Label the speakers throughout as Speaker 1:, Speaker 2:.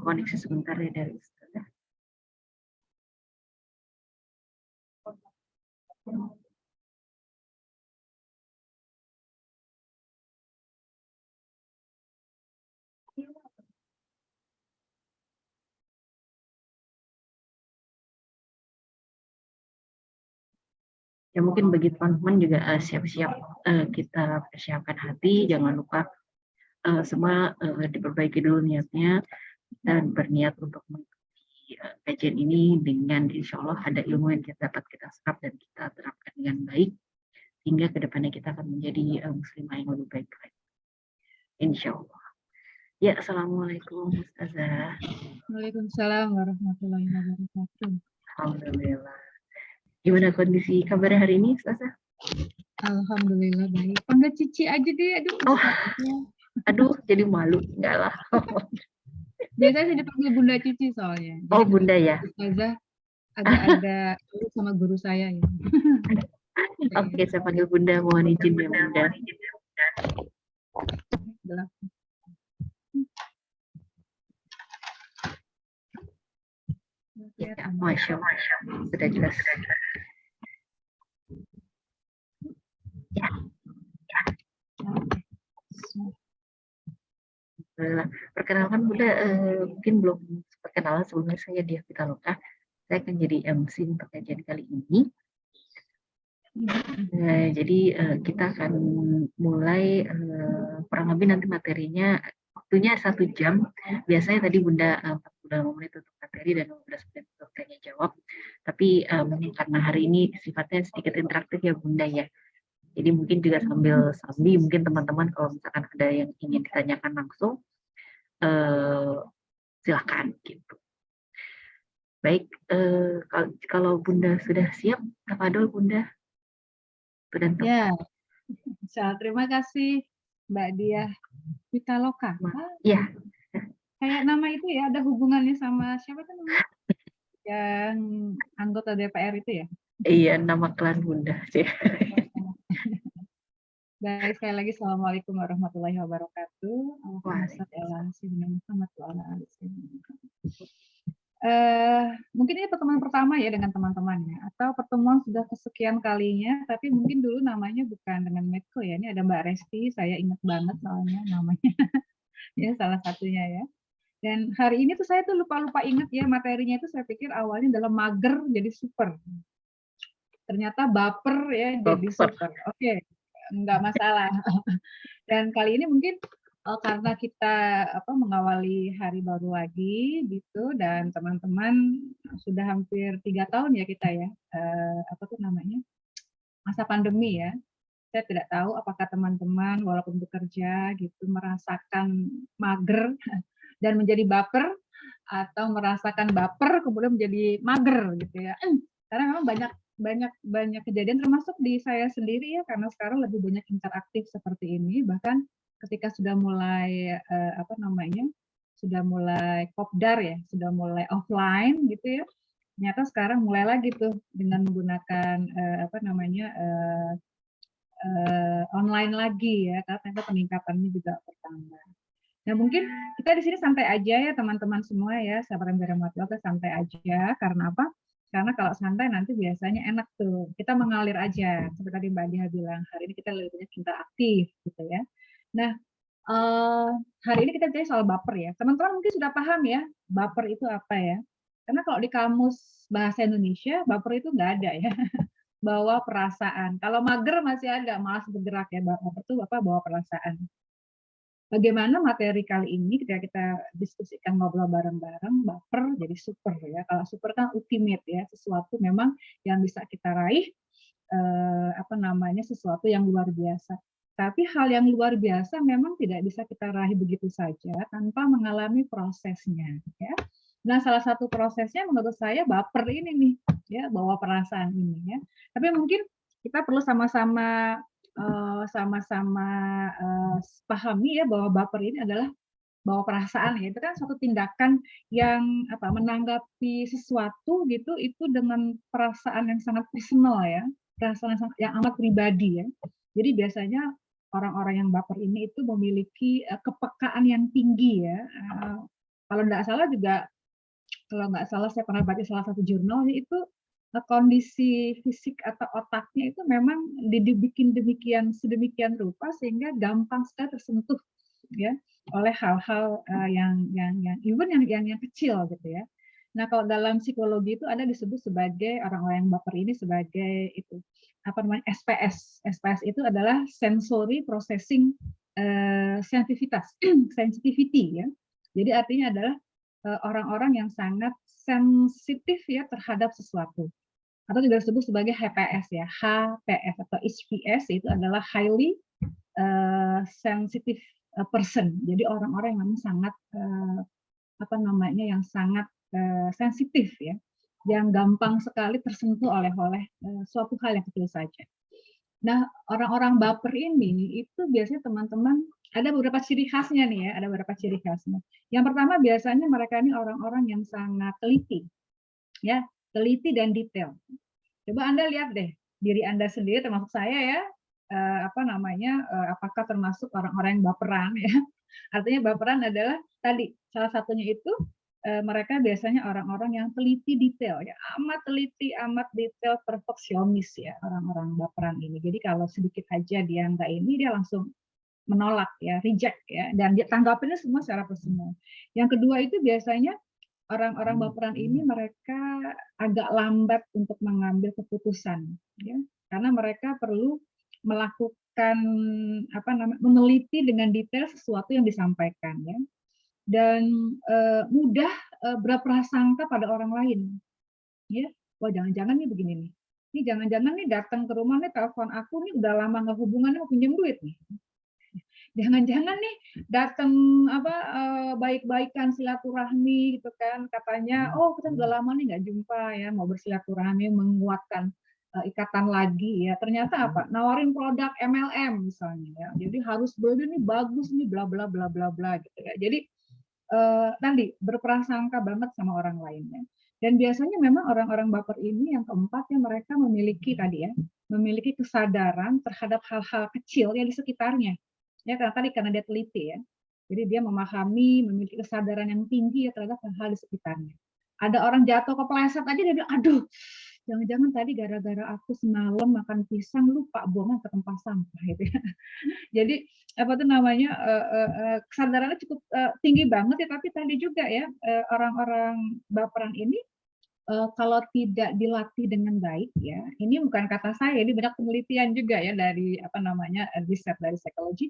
Speaker 1: koneksi sebentar ya dari Ustazah. Ya mungkin bagi teman-teman juga siap-siap kita persiapkan hati, jangan lupa semua diperbaiki dulu niatnya dan berniat untuk mengikuti kajian ini dengan insya Allah ada ilmu yang kita dapat kita serap dan kita terapkan dengan baik hingga kedepannya kita akan menjadi muslimah yang lebih baik lagi. Insya Allah. Ya, assalamualaikum Ustazah.
Speaker 2: Waalaikumsalam warahmatullahi wabarakatuh.
Speaker 1: Alhamdulillah. Gimana kondisi kabarnya hari ini, Ustazah?
Speaker 2: Alhamdulillah baik. Panggil Cici aja deh, aduh.
Speaker 1: Oh, aduh, jadi malu, enggak lah.
Speaker 2: Biasanya saya dipanggil Bunda Cici soalnya. Jadi
Speaker 1: oh, Bunda ya.
Speaker 2: Ustazah agak-agak sama guru saya ya.
Speaker 1: Oke, saya panggil Bunda, mohon izin ya Bunda. Ya, Masya Allah, sudah jelas. Ya. Perkenalkan Bunda, mungkin belum perkenalan sebelumnya saya Dia Pitaloka. Saya akan jadi MC untuk kajian kali ini. Jadi kita akan mulai kurang lebih nanti materinya waktunya 1 jam. Biasanya tadi Bunda 45 menit untuk materi dan 15 menit untuk tanya jawab. Tapi karena hari ini sifatnya sedikit interaktif ya Bunda ya. Jadi mungkin juga sambil mungkin teman-teman kalau misalkan ada yang ingin ditanyakan langsung silakan gitu. Baik, kalau Bunda sudah siap, tafadhol Bunda.
Speaker 2: Ya, terima kasih Mbak Dia Pitaloka.
Speaker 1: Iya.
Speaker 2: Kayak nama itu ya, ada hubungannya sama siapa tuh namanya? Yang anggota DPR itu ya?
Speaker 1: Iya, nama klan Bunda.
Speaker 2: Baik, sekali lagi Assalamualaikum warahmatullahi wabarakatuh. Mungkin ini pertemuan pertama ya dengan teman-teman ya, atau pertemuan sudah kesekian kalinya, tapi mungkin dulu namanya bukan dengan Medco ya. Ini ada Mbak Resti, saya ingat banget soalnya namanya, ya salah satunya ya. Dan hari ini tuh saya tuh lupa-lupa ingat ya materinya itu, saya pikir awalnya adalah mager jadi super. Ternyata baper ya jadi super. Oke, nggak masalah. Dan kali ini mungkin karena kita mengawali hari baru lagi gitu, dan teman-teman sudah hampir 3 tahun ya kita ya masa pandemi ya. Saya tidak tahu apakah teman-teman walaupun bekerja gitu merasakan mager dan menjadi baper, atau merasakan baper kemudian menjadi mager gitu ya. Karena memang banyak kejadian termasuk di saya sendiri ya, karena sekarang lebih banyak interaktif seperti ini, bahkan ketika sudah mulai sudah mulai kopdar ya, sudah mulai offline gitu ya, ternyata sekarang mulai lagi tuh dengan menggunakan online lagi ya, karena ternyata peningkatannya juga bertambah. Nah mungkin kita di sini santai aja ya teman-teman semua ya, sahabat Mbak santai aja. Karena apa? Karena kalau santai nanti biasanya enak tuh, kita mengalir aja. Seperti tadi Mbak Dia bilang, hari ini kita lebih banyak interaktif gitu ya. Nah, hari ini kita bicara soal baper ya. Teman-teman mungkin sudah paham ya, baper itu apa ya. Karena kalau di kamus bahasa Indonesia, baper itu nggak ada ya. Bawa perasaan. Kalau mager masih ada, malas bergerak ya. Baper itu bawa perasaan. Bagaimana materi kali ini ketika kita diskusikan ngobrol bareng-bareng, baper jadi super ya. Kalau super kan ultimate ya, sesuatu memang yang bisa kita raih, sesuatu yang luar biasa. Tapi hal yang luar biasa memang tidak bisa kita raih begitu saja tanpa mengalami prosesnya. Ya. Nah, salah satu prosesnya menurut saya baper ini nih, ya, bawa perasaan ini ya. Tapi mungkin kita perlu sama-sama pahami ya bahwa baper ini adalah bawa perasaan ya. Itu kan suatu tindakan yang menanggapi sesuatu gitu itu dengan perasaan yang sangat personal ya, perasaan yang amat pribadi ya. Jadi biasanya orang-orang yang baper ini itu memiliki kepekaan yang tinggi ya, Kalau nggak salah juga, kalau nggak salah saya pernah baca salah satu jurnalnya itu kondisi fisik atau otaknya itu memang dibikin sedemikian rupa sehingga gampang sekali tersentuh ya oleh hal-hal yang even yang kecil gitu ya. Nah, kalau dalam psikologi itu ada disebut sebagai orang-orang yang baper ini sebagai itu apa namanya SPS. SPS itu adalah sensory processing sensitivitas, sensitivity ya. Jadi artinya adalah orang-orang yang sangat sensitif ya terhadap sesuatu atau juga disebut sebagai HPS ya, HPS atau HPS itu adalah highly sensitive person. Jadi orang-orang yang memang sangat apa namanya yang sangat sensitif ya, yang gampang sekali tersentuh oleh suatu hal yang kecil saja. Nah, orang-orang baper ini itu biasanya teman-teman ada beberapa ciri khasnya nih ya, ada beberapa ciri khasnya. Yang pertama biasanya mereka ini orang-orang yang sangat teliti, ya, teliti dan detail. Coba Anda lihat deh diri Anda sendiri, termasuk saya ya, apa namanya, apakah termasuk orang-orang yang baperan ya? Artinya baperan adalah tadi salah satunya itu mereka biasanya orang-orang yang teliti detail ya, amat teliti, amat detail, perfeksionis ya orang-orang baperan ini. Jadi kalau sedikit aja dia nggak ini, dia langsung menolak ya, reject ya, dan dia tanggapinnya semua secara personal. Yang kedua itu biasanya orang-orang baperan ini mereka agak lambat untuk mengambil keputusan ya, karena mereka perlu melakukan apa namanya, meneliti dengan detail sesuatu yang disampaikan ya, dan mudah berprasangka pada orang lain ya. Wah, jangan-jangan nih begini nih, ini jangan-jangan nih datang ke rumah nih, telepon aku nih udah lama nggak hubungannya, mau pinjam duit nih, jangan-jangan nih datang apa baik-baikan silaturahmi gitu kan, katanya oh kita udah lama nih nggak jumpa ya, mau bersilaturahmi menguatkan ikatan lagi ya, ternyata apa, nawarin produk MLM misalnya ya, jadi harus beli nih bagus nih bla bla bla bla bla gitu ya. Jadi tadi berprasangka banget sama orang lainnya. Dan biasanya memang orang-orang baper ini yang keempat ya, mereka memiliki tadi ya, memiliki kesadaran terhadap hal-hal kecil yang di sekitarnya. Ya, karena tadi karena dia teliti ya. Jadi dia memahami, memiliki kesadaran yang tinggi ya terhadap hal-hal di sekitarnya. Ada orang jatuh kepleset aja dia bilang, aduh, jangan-jangan tadi gara-gara aku semalam makan pisang lupa buangan ke tempat sampah gitu ya. Jadi apa tuh namanya kesadarannya cukup tinggi banget ya, tapi tadi juga ya orang-orang baperan ini kalau tidak dilatih dengan baik ya, ini bukan kata saya, ini banyak penelitian juga ya dari apa namanya riset dari psikologi,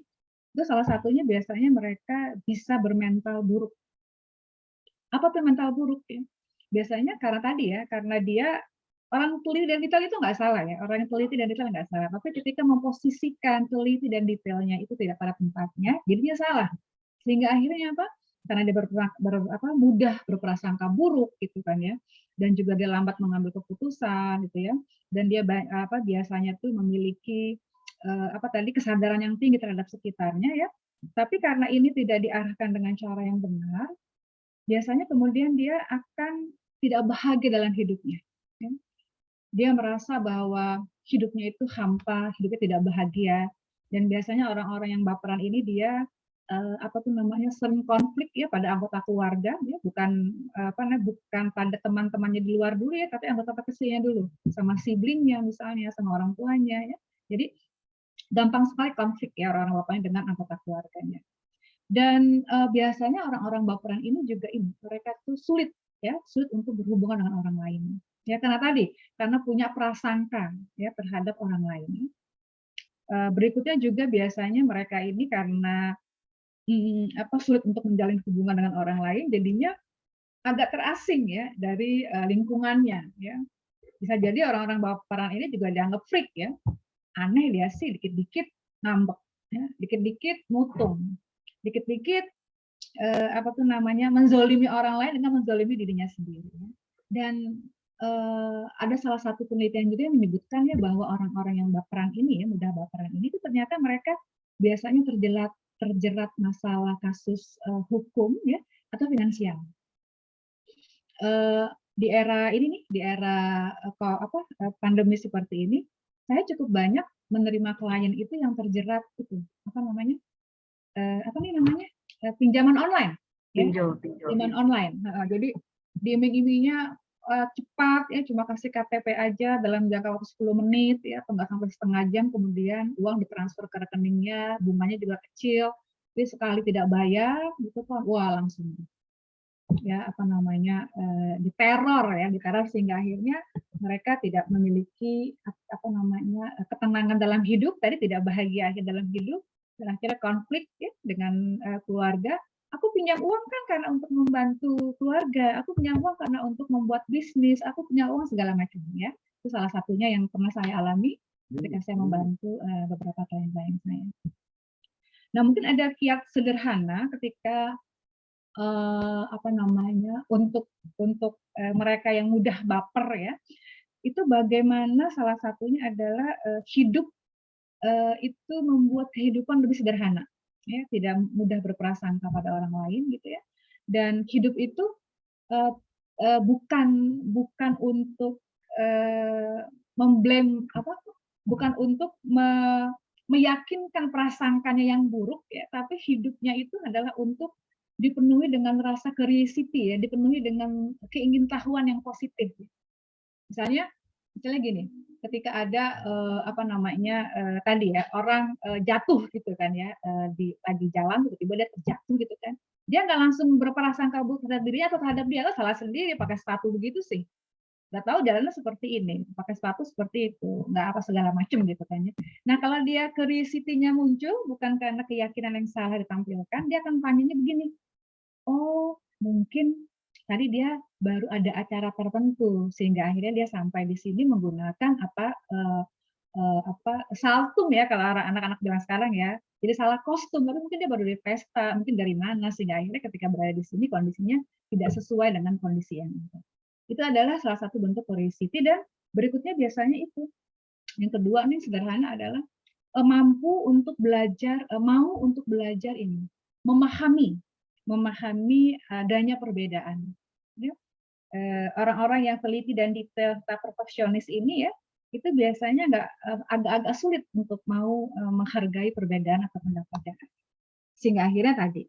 Speaker 2: itu salah satunya biasanya mereka bisa bermental buruk. Apa tuh mental buruk ya? Biasanya karena tadi ya, karena dia orang teliti dan detail itu nggak salah ya, orang yang teliti dan detail nggak salah, tapi ketika memposisikan teliti dan detailnya itu tidak pada tempatnya, jadinya salah. Sehingga akhirnya apa? Karena dia mudah berprasangka buruk gitu kan ya, dan juga dia lambat mengambil keputusan gitu ya, dan dia biasanya tuh memiliki apa tadi kesadaran yang tinggi terhadap sekitarnya ya, tapi karena ini tidak diarahkan dengan cara yang benar, biasanya kemudian dia akan tidak bahagia dalam hidupnya. Ya. Dia merasa bahwa hidupnya itu hampa, hidupnya tidak bahagia, dan biasanya orang-orang yang baperan ini dia apa tuh namanya sering konflik ya pada anggota keluarga, ya bukan bukan pada teman-temannya di luar dulu ya, tapi anggota kecilnya dulu, sama siblingnya misalnya, sama orang tuanya ya. Jadi gampang sekali konflik ya orang-orang baperan dengan anggota keluarganya. Dan biasanya orang-orang baperan ini juga mereka tuh sulit untuk berhubungan dengan orang lain. Ya karena tadi, karena punya prasangka ya terhadap orang lain. Berikutnya juga biasanya mereka ini karena sulit untuk menjalin hubungan dengan orang lain, jadinya agak terasing ya dari lingkungannya. Ya. Bisa jadi orang-orang baperan ini juga dianggap freak ya, aneh dia sih, dikit-dikit ngambek, ya, dikit-dikit mutung, dikit-dikit menzolimi orang lain dengan menzolimi dirinya sendiri. Dan ada salah satu penelitian juga yang menyebutkan ya bahwa orang-orang yang baperan ini ya, mudah baperan ini itu ternyata mereka biasanya terjerat masalah kasus hukum ya atau finansial. Di era ini nih, di era pandemi seperti ini, saya cukup banyak menerima klien itu yang terjerat itu pinjaman online. ya,
Speaker 1: pinjol,
Speaker 2: pinjaman
Speaker 1: ya.
Speaker 2: online. Jadi diiming-imingnya cepat ya, cuma kasih KTP aja dalam jangka waktu 10 menit ya, atau nggak sampai setengah jam, kemudian uang ditransfer ke rekeningnya, bunganya juga kecil, jadi sekali tidak bayar gitu kan, wah langsung ya apa namanya diteror sehingga akhirnya mereka tidak memiliki apa namanya ketenangan dalam hidup, tadi tidak bahagia akhir dalam hidup, dan akhirnya konflik ya dengan keluarga. Aku pinjam uang kan karena untuk membantu keluarga, aku pinjam uang karena untuk membuat bisnis, aku punya uang segala macam ya. Itu salah satunya yang pernah saya alami ketika saya membantu beberapa klien-klien saya. Nah, mungkin ada kiat sederhana ketika apa namanya untuk mereka yang mudah baper ya, itu bagaimana salah satunya adalah hidup itu membuat kehidupan lebih sederhana, ya, tidak mudah berprasangka pada orang lain gitu ya, dan hidup itu bukan untuk memblame apa, bukan untuk meyakinkan prasangkanya yang buruk ya, tapi hidupnya itu adalah untuk dipenuhi dengan rasa curiosity ya, dipenuhi dengan keingintahuan yang positif. Misalnya gini, ketika ada apa namanya tadi ya orang jatuh gitu kan ya, lagi jalan tiba-tiba dia terjatuh gitu kan, dia nggak langsung berprasangka buruk terhadap dirinya atau terhadap dia, salah sendiri pakai sepatu begitu sih, nggak tahu jalannya seperti ini, pakai sepatu seperti itu, nggak apa segala macam gitu kan ya. Nah kalau dia curiosity-nya muncul bukan karena keyakinan yang salah ditampilkan, dia akan tanyanya begini, oh mungkin tadi dia baru ada acara tertentu sehingga akhirnya dia sampai di sini menggunakan apa saltum ya kalau anak-anak bilang sekarang ya, jadi salah kostum, tapi mungkin dia baru dari pesta, mungkin dari mana, sehingga akhirnya ketika berada di sini kondisinya tidak sesuai dengan kondisi yang ada. Itu adalah salah satu bentuk curiosity. Dan berikutnya biasanya itu yang kedua nih sederhana adalah mampu untuk belajar, mau untuk belajar ini, memahami adanya perbedaan. Ya. Orang-orang yang teliti dan detail serta perfeksionis ini ya, itu biasanya agak-agak sulit untuk mau menghargai perbedaan atau pendapat yang ada. Sehingga akhirnya tadi,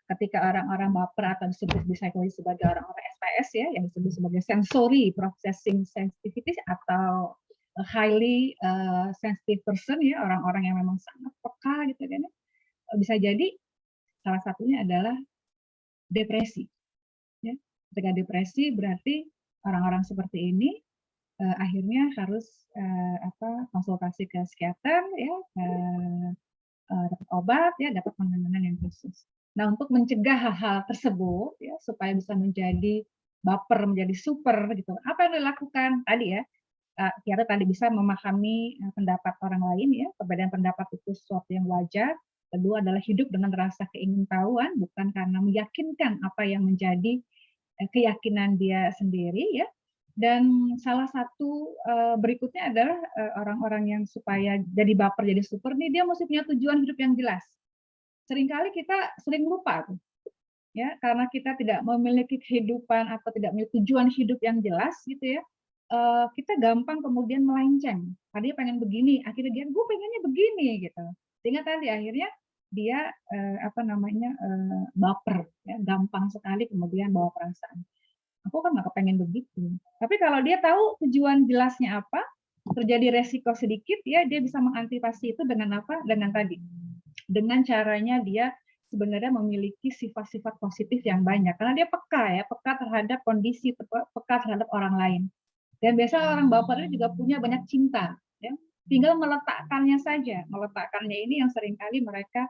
Speaker 2: ketika orang-orang baper atau disebut di psikologi sebagai orang-orang SPS ya, yang disebut sebagai sensory processing sensitivity atau highly sensitive person ya, orang-orang yang memang sangat peka gitu kan ya, bisa jadi salah satunya adalah depresi. Ya. Ketika depresi berarti orang-orang seperti ini akhirnya harus konsultasi ke psikiater ya, dapat obat ya, dapat penanganan yang khusus. Nah untuk mencegah hal-hal tersebut ya supaya bisa menjadi baper, menjadi super gitu, apa yang dilakukan tadi ya, kita tadi bisa memahami pendapat orang lain ya, perbedaan pendapat itu sesuatu yang wajar. Kedua adalah hidup dengan rasa keingintahuan, bukan karena meyakinkan apa yang menjadi keyakinan dia sendiri ya. Dan salah satu berikutnya adalah orang-orang yang supaya jadi baper, jadi super nih, dia mesti punya tujuan hidup yang jelas. Seringkali kita sering lupa tuh, ya, karena kita tidak memiliki kehidupan atau tidak memiliki tujuan hidup yang jelas gitu ya. Kita gampang kemudian melenceng. Tadinya pengen begini, akhirnya dia, gue pengennya begini gitu. Sehingga tadi akhirnya dia baper, ya, gampang sekali kemudian bawa perasaan. Aku kan nggak kepengen begitu. Tapi kalau dia tahu tujuan jelasnya apa, terjadi resiko sedikit, ya dia bisa mengantisipasi itu dengan apa? Dengan tadi, dengan caranya dia sebenarnya memiliki sifat-sifat positif yang banyak. Karena dia peka ya, peka terhadap kondisi, peka terhadap orang lain. Dan biasa orang baper itu juga punya banyak cinta, ya. Tinggal meletakkannya saja. Meletakkannya ini yang seringkali mereka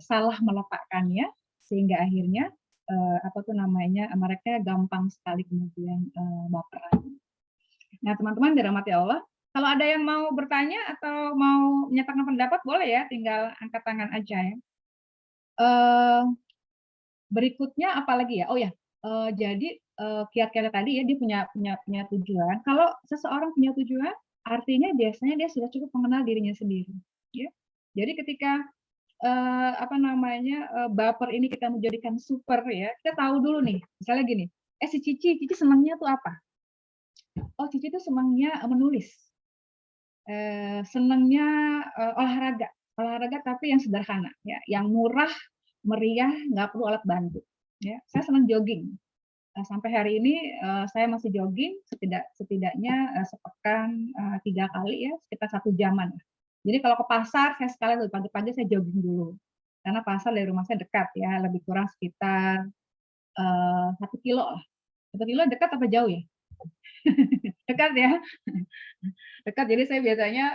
Speaker 2: salah meletakkannya, sehingga akhirnya mereka gampang sekali kemudian baperan. Nah, teman-teman dirahmati Allah, kalau ada yang mau bertanya atau mau menyatakan pendapat boleh ya, tinggal angkat tangan aja ya. Berikutnya apalagi ya? Oh ya, jadi kiat-kiat tadi ya, dia punya tujuan. Kalau seseorang punya tujuan, artinya biasanya dia sudah cukup mengenal dirinya sendiri. Ya. Jadi ketika baper ini kita menjadikan super ya, kita tahu dulu nih, misalnya gini, si Cici senangnya tuh apa? Oh, Cici tuh senangnya menulis, senangnya olahraga tapi yang sederhana ya, yang murah, meriah, nggak perlu alat bantu. Ya, saya senang jogging. Sampai hari ini saya masih jogging setidaknya sepekan 3 kali ya, sekitar 1 jaman. Jadi kalau ke pasar saya sekali pagi-pagi saya jogging dulu. Karena pasar dari rumah saya dekat ya, lebih kurang sekitar 1 kilo lah. 1 kilo dekat apa jauh ya? Dekat ya. Dekat, jadi saya biasanya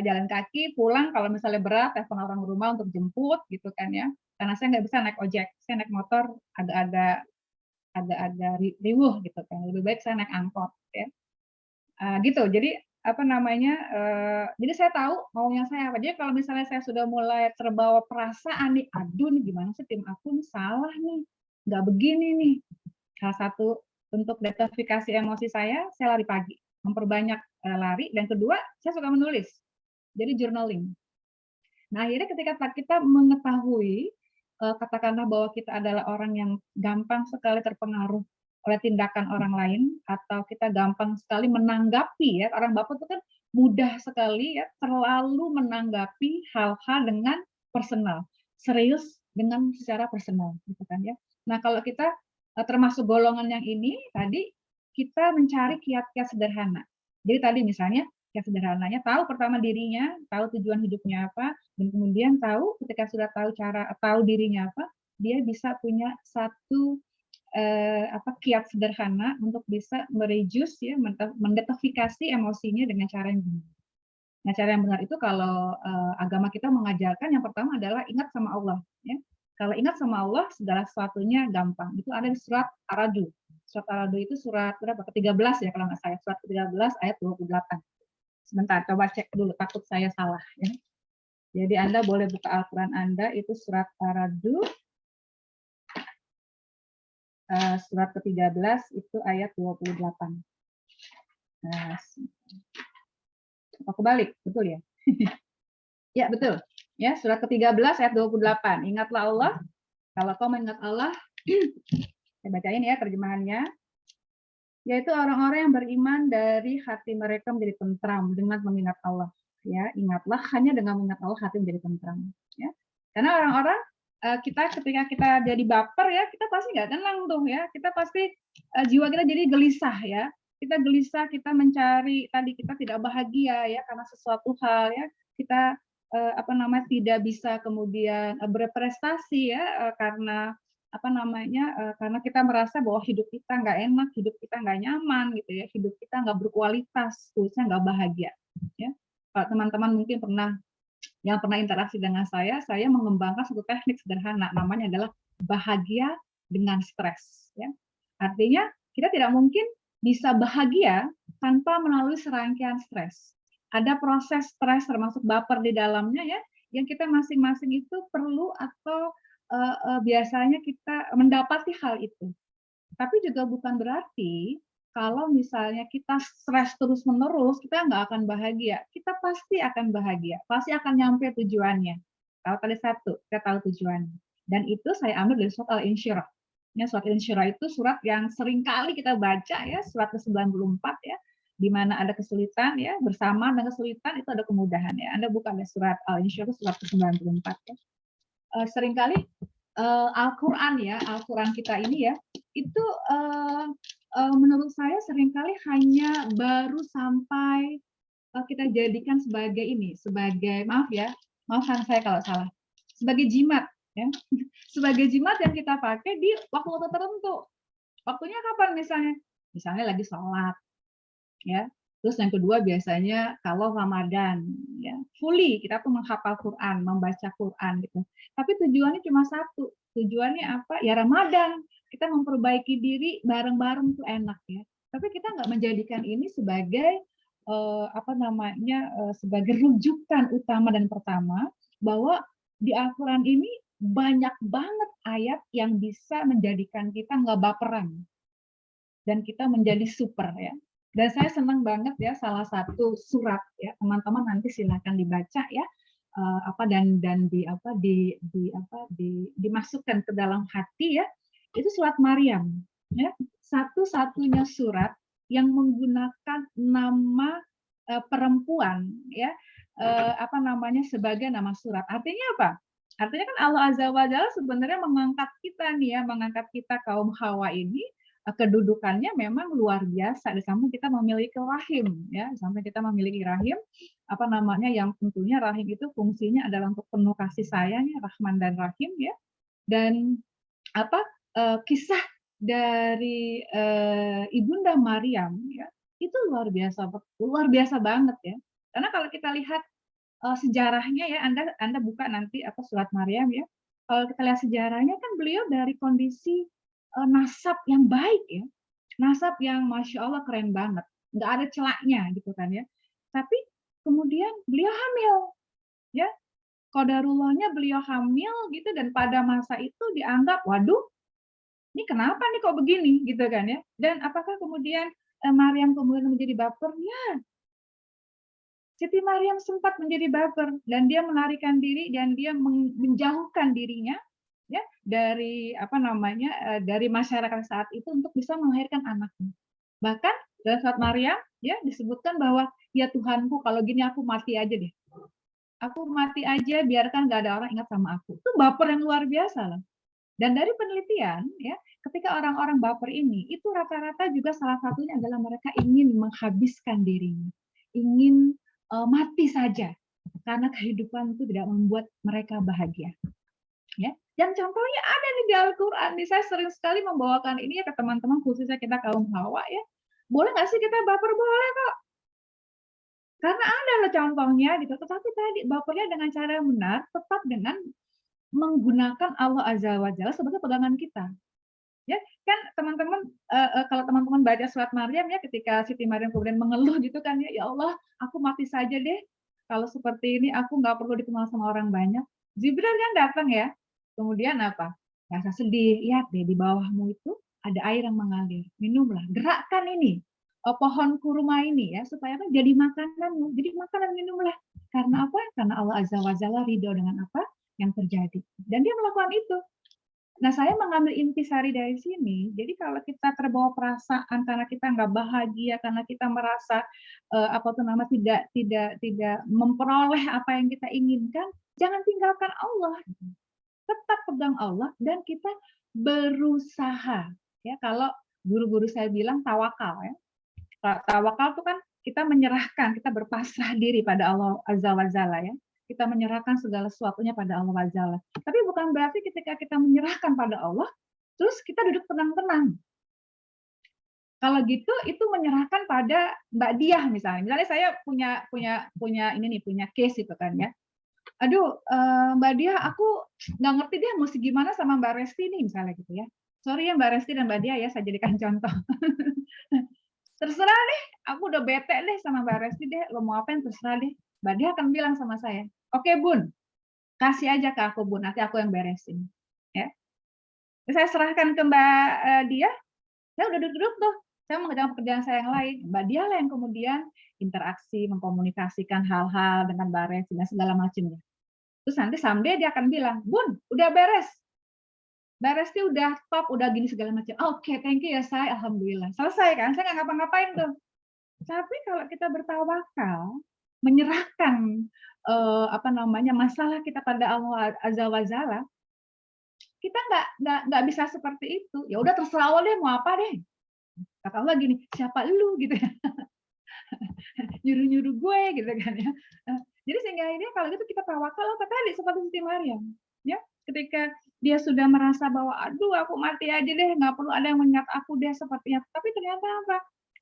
Speaker 2: jalan kaki pulang kalau misalnya berat telepon orang rumah untuk jemput gitu kan ya. Karena saya nggak bisa naik ojek, saya naik motor agak-agak riwuh gitu kan. Lebih baik saya naik angkot ya. Gitu. Jadi apa namanya? Jadi saya tahu maunya saya apa. Jadi kalau misalnya saya sudah mulai terbawa perasaan nih, aduh nih gimana sih tim aku nih salah nih, nggak begini nih. Salah satu untuk detoksifikasi emosi saya lari pagi, memperbanyak lari, dan kedua saya suka menulis. Jadi journaling. Nah, akhirnya ketika kita mengetahui katakanlah bahwa kita adalah orang yang gampang sekali terpengaruh oleh tindakan orang lain, atau kita gampang sekali menanggapi ya, orang Bapak itu kan mudah sekali ya terlalu menanggapi hal-hal dengan personal, serius dengan secara personal gitu kan ya. Nah, kalau kita termasuk golongan yang ini tadi, kita mencari kiat-kiat sederhana. Jadi tadi misalnya kiat sederhananya tahu pertama dirinya, tahu tujuan hidupnya apa, dan kemudian tahu ketika sudah tahu dirinya apa, dia bisa punya satu kiat sederhana untuk bisa mereduce ya, mendetoksifikasi emosinya dengan cara yang benar. Nah, cara yang benar itu kalau agama kita mengajarkan yang pertama adalah ingat sama Allah ya. Kalau ingat sama Allah segala sesuatunya gampang. Itu ada di surat Ar-Ra'd. Surat Ar-Ra'd itu surat berapa? Ke-13 ya kalau nggak salah. Surat ke-13 ayat 28. Sebentar, coba cek dulu takut saya salah ya. Jadi Anda boleh buka Al-Quran Anda, itu surat Ar-Ra'd, surat ke-13 itu ayat 28. Nah, kebalik, betul ya? Ya, betul. Ya, surat ke-13 ayat 28. Ingatlah Allah. Kalau kau mengingat Allah, saya bacain ya terjemahannya. Yaitu orang-orang yang beriman dari hati mereka menjadi tentram dengan mengingat Allah. Ya, ingatlah hanya dengan mengingat Allah hati menjadi tentram. Ya, karena orang-orang ketika kita jadi baper ya, kita pasti nggak tenang tuh ya. Kita pasti jiwa kita jadi gelisah ya. Kita gelisah, kita mencari tadi kita tidak bahagia ya karena sesuatu hal ya. Kita tidak bisa kemudian berprestasi ya karena karena kita merasa bahwa hidup kita nggak enak, hidup kita nggak nyaman gitu ya, hidup kita nggak berkualitas, khususnya nggak bahagia. Ya, kalau teman-teman mungkin pernah interaksi dengan saya mengembangkan satu teknik sederhana, namanya adalah bahagia dengan stres. Ya, artinya kita tidak mungkin bisa bahagia tanpa melalui serangkaian stres. Ada proses stres termasuk baper di dalamnya ya, yang kita masing-masing itu perlu atau biasanya kita mendapati hal itu. Tapi juga bukan berarti kalau misalnya kita stres terus-menerus, kita nggak akan bahagia. Kita pasti akan bahagia, pasti akan nyampe tujuannya. Kalau tadi satu, kita tahu tujuannya. Dan itu saya ambil dari surat Al-Insyirah. Ya, surat Al-Insyirah itu surat yang sering kali kita baca ya, surat ke-94 ya, di mana ada kesulitan ya, bersama dengan kesulitan itu ada kemudahan ya. Anda buka ada surat Al-Insyirah surat ke-94 ya. Seringkali Al-Quran ya, Al-Quran kita ini ya, itu menurut saya seringkali hanya baru sampai kita jadikan sebagai ini, sebagai maafkan saya kalau salah, sebagai jimat ya, sebagai jimat yang kita pakai di waktu-waktu tertentu. Waktunya kapan misalnya lagi sholat ya. Terus yang kedua biasanya kalau Ramadan, ya fully kita tuh menghafal Quran, membaca Quran gitu. Tapi tujuannya cuma satu, tujuannya apa? Ya Ramadan, kita memperbaiki diri bareng-bareng tuh enak ya. Tapi kita nggak menjadikan ini sebagai sebagai rujukan utama dan pertama bahwa di Al-Quran ini banyak banget ayat yang bisa menjadikan kita nggak baperan dan kita menjadi super ya. Dan saya senang banget ya salah satu surat ya, teman-teman nanti silakan dibaca ya, dimasukkan ke dalam hati ya. Itu surat Maryam ya, satu-satunya surat yang menggunakan nama perempuan ya, sebagai nama surat. Artinya apa? Artinya kan Allah Azza wa Jalla sebenarnya mengangkat kita nih ya, mengangkat kita kaum Hawa ini, kedudukannya memang luar biasa. Di samping kita memiliki rahim ya, di samping kita memiliki rahim, apa namanya, yang tentunya rahim itu fungsinya adalah untuk penuh kasih sayang ya, Rahman dan Rahim ya. Dan apa, kisah dari, Ibunda Maryam ya, itu luar biasa banget ya. Karena kalau kita lihat sejarahnya ya, Anda buka nanti apa surat Maryam ya. Kalau kita lihat sejarahnya kan beliau dari kondisi nasab yang baik ya, nasab yang masya Allah keren banget, nggak ada celaknya gitu kan ya. Tapi kemudian beliau hamil ya, qadarullahnya beliau hamil gitu dan pada masa itu dianggap waduh, ini kenapa nih kok begini gitu kan ya. Dan apakah kemudian Maryam kemudian menjadi baper? Ya, Siti Maryam sempat menjadi baper dan dia melarikan diri dan dia menjauhkan dirinya ya dari apa namanya dari masyarakat saat itu untuk bisa melahirkan anaknya. Bahkan dalam surat Maryam ya disebutkan bahwa ya Tuhanku kalau gini aku mati aja deh. Aku mati aja biarkan gak ada orang ingat sama aku. Itu baper yang luar biasa loh. Dan dari penelitian ya ketika orang-orang baper ini itu rata-rata juga salah satunya adalah mereka ingin menghabiskan dirinya. Ingin mati saja karena kehidupan itu tidak membuat mereka bahagia. Ya, yang contohnya ada nih di Al-Quran. Saya sering sekali membawakan ini ya ke teman-teman khususnya kita kaum Hawa ya. Boleh nggak sih kita baper? Boleh kok. Karena ada loh contohnya gitu. Tetapi tadi bapernya dengan cara yang benar, tetap dengan menggunakan Allah Azza wa Jalla sebagai pegangan kita. Ya, kan teman-teman kalau teman-teman baca surat Maryam ya ketika Siti Maryam kemudian mengeluh gitu kan ya Allah aku mati saja deh kalau seperti ini aku nggak perlu dikenal sama orang banyak. Jibril kan datang ya kemudian apa rasa sedih lihat deh di bawahmu itu ada air yang mengalir minumlah gerakkan ini pohon kurma ini ya supaya apa jadi makananmu jadi makanan minumlah karena apa karena Allah Azza wa Jalla ridho dengan apa yang terjadi dan dia melakukan itu. Nah, saya mengambil intisari dari sini. Jadi kalau kita terbawa perasaan karena kita nggak bahagia, karena kita merasa apa tuh nama tidak memperoleh apa yang kita inginkan, jangan tinggalkan Allah. Tetap pegang Allah dan kita berusaha. Ya, kalau guru-guru saya bilang tawakal ya. Tawakal itu kan kita menyerahkan, kita berpasrah diri pada Allah Azza wa Jalla ya. Kita menyerahkan segala sesuatunya pada Allah Azza wa Jalla. Tapi bukan berarti ketika kita menyerahkan pada Allah, terus kita duduk tenang-tenang. Kalau gitu itu menyerahkan pada Mbak Diah misalnya. Misalnya saya punya ini nih, punya case itu kan ya. Aduh, Mbak Diah, aku nggak ngerti deh mesti gimana sama Mbak Resti nih misalnya gitu ya. Sorry ya Mbak Resti dan Mbak Diah ya, saya jadikan contoh. Terserah deh, aku udah bete deh sama Mbak Resti deh, lo mau apain terserah deh. Mbak Dia akan bilang sama saya, oke Bun, kasih aja ke aku Bun, nanti aku yang beresin. Ya, saya serahkan ke Mbak Dia, saya udah duduk tuh, saya mengerjakan pekerjaan saya yang lain. Mbak Dia lah yang kemudian interaksi, mengkomunikasikan hal-hal dengan Mbak Resti dan segala macamnya. Terus nanti someday dia akan bilang, Bun, udah beres. Mbak Resti udah top, udah gini segala macam. Oke, thank you ya saya, alhamdulillah. Selesai kan, saya nggak ngapa-ngapain tuh. Tapi kalau kita bertawakal, menyerahkan apa namanya masalah kita pada Allah Azza wa Jalla, kita nggak bisa seperti itu. Ya udah terserah Allah deh mau apa deh. Kata Allah gini, siapa lu gitu ya. Nyuruh-nyuruh gue gitu kan ya. Jadi sehingga ini kalau gitu kita tawakal apa tadi seperti Siti Maryam. Ya, ketika dia sudah merasa bahwa aduh aku mati aja deh, nggak perlu ada yang mengingat aku deh sepertinya. Tapi ternyata apa?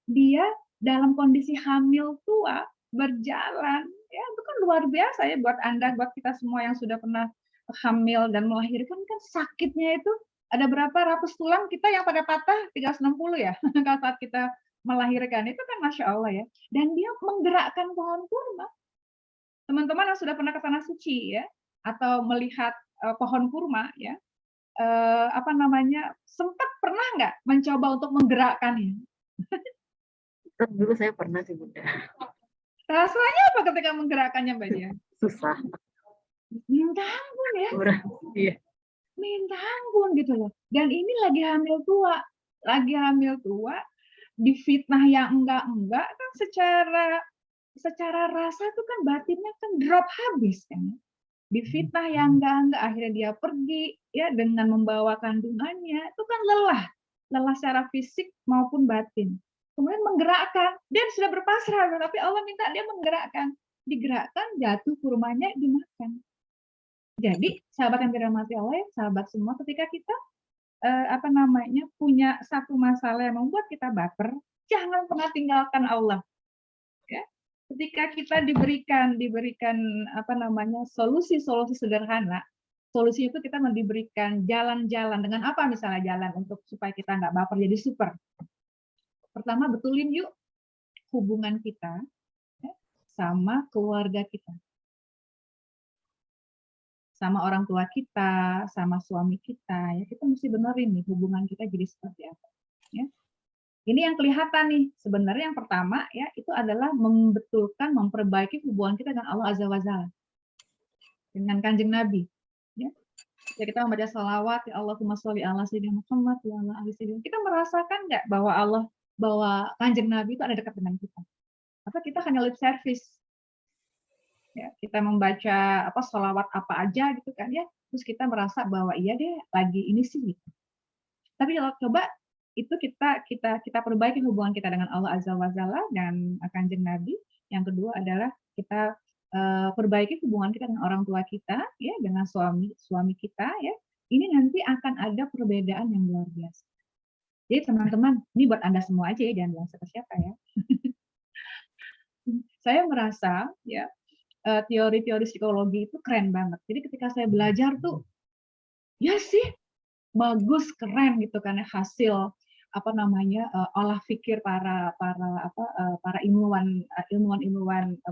Speaker 2: Dia dalam kondisi hamil tua berjalan ya itu kan luar biasa ya buat Anda buat kita semua yang sudah pernah hamil dan melahirkan kan sakitnya itu ada berapa ratus tulang kita yang pada patah 360 ya kalau saat kita melahirkan itu kan Masya Allah ya dan dia menggerakkan pohon kurma teman-teman yang sudah pernah ke tanah suci ya atau melihat pohon kurma ya apa namanya sempat pernah nggak mencoba untuk menggerakkannya.
Speaker 1: Dulu saya pernah sih Bunda.
Speaker 2: Rasanya apa ketika menggerakkannya Mbak Dia?
Speaker 1: Susah.
Speaker 2: Minta ampun ya.
Speaker 1: Iya.
Speaker 2: Minta ampun gitu loh. Dan ini lagi hamil tua. Lagi hamil tua, difitnah yang enggak kan secara rasa itu kan batinnya kan drop habis kan. difitnah yang enggak, akhirnya dia pergi ya dengan membawa kandungannya, itu kan lelah secara fisik maupun batin. Kemudian menggerakkan, dia sudah berpasrah, tapi Allah minta dia menggerakkan, digerakkan, jatuh kurmanya dimakan. Jadi sahabat yang dirahmati Allah, sahabat semua, ketika kita punya satu masalah yang membuat kita baper, jangan pernah tinggalkan Allah. Ya. Ketika kita diberikan solusi-solusi sederhana, solusi itu kita diberikan jalan-jalan dengan apa misalnya jalan untuk supaya kita nggak baper jadi super. Pertama, betulin yuk hubungan kita ya, sama keluarga kita, sama orang tua kita, sama suami kita. Ya kita mesti benerin nih hubungan kita jadi seperti apa. Ya. Ini yang kelihatan nih, sebenarnya yang pertama ya itu adalah membetulkan, memperbaiki hubungan kita dengan Allah Azza wa Jalla, dengan Kanjeng Nabi. Ya. Ya kita membaca salawat, ya Allahumma sholli ala sayyidina Muhammad wa ala ali sayyidina. Kita merasakan nggak bahwa Kanjeng Nabi itu ada dekat dengan kita? Atau kita hanya lip service? Ya, kita membaca salawat apa aja gitu kan ya, terus kita merasa bahwa iya deh lagi ini sih. Gitu. Tapi kalau coba itu kita perbaiki hubungan kita dengan Allah Azza wa Jalla dan Kanjeng Nabi. Yang kedua adalah kita perbaiki hubungan kita dengan orang tua kita, ya, dengan suami kita, ya. Ini nanti akan ada perbedaan yang luar biasa. Jadi teman-teman, ini buat Anda semua aja ya, jangan bilang siapa-siapa ya. Saya merasa ya teori-teori psikologi itu keren banget. Jadi ketika saya belajar tuh, ya sih bagus, keren gitu kan hasil olah pikir para ilmuwan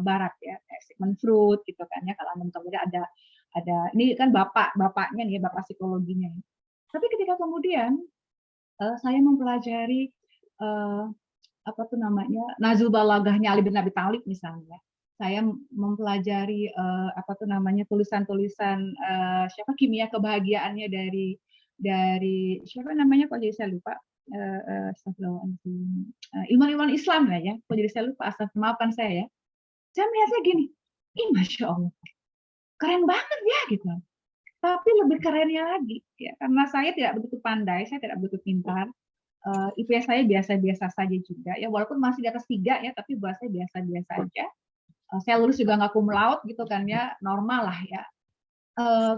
Speaker 2: barat ya, Sigmund Freud gitu kan ya, kalau kemudian ada ini kan bapaknya nih, bapak psikologinya. Tapi ketika kemudian saya mempelajari Nahjul Balaghahnya Ali bin Abi Thalib misalnya, saya mempelajari tulisan-tulisan kimia kebahagiaannya dari siapa namanya, kok jadi saya lupa, ilmuwan Islam lah ya, kok jadi saya lupa, maafkan saya ya. Saya melihatnya gini, masya Allah, keren banget ya gitu. Tapi lebih kerennya lagi ya, karena saya tidak begitu pandai, saya tidak begitu pintar, IPS saya biasa-biasa saja juga ya, walaupun masih di atas 3 ya, tapi buat saya biasa-biasa aja. Saya lulus juga nggak cum laude gitu kan ya, normal lah ya.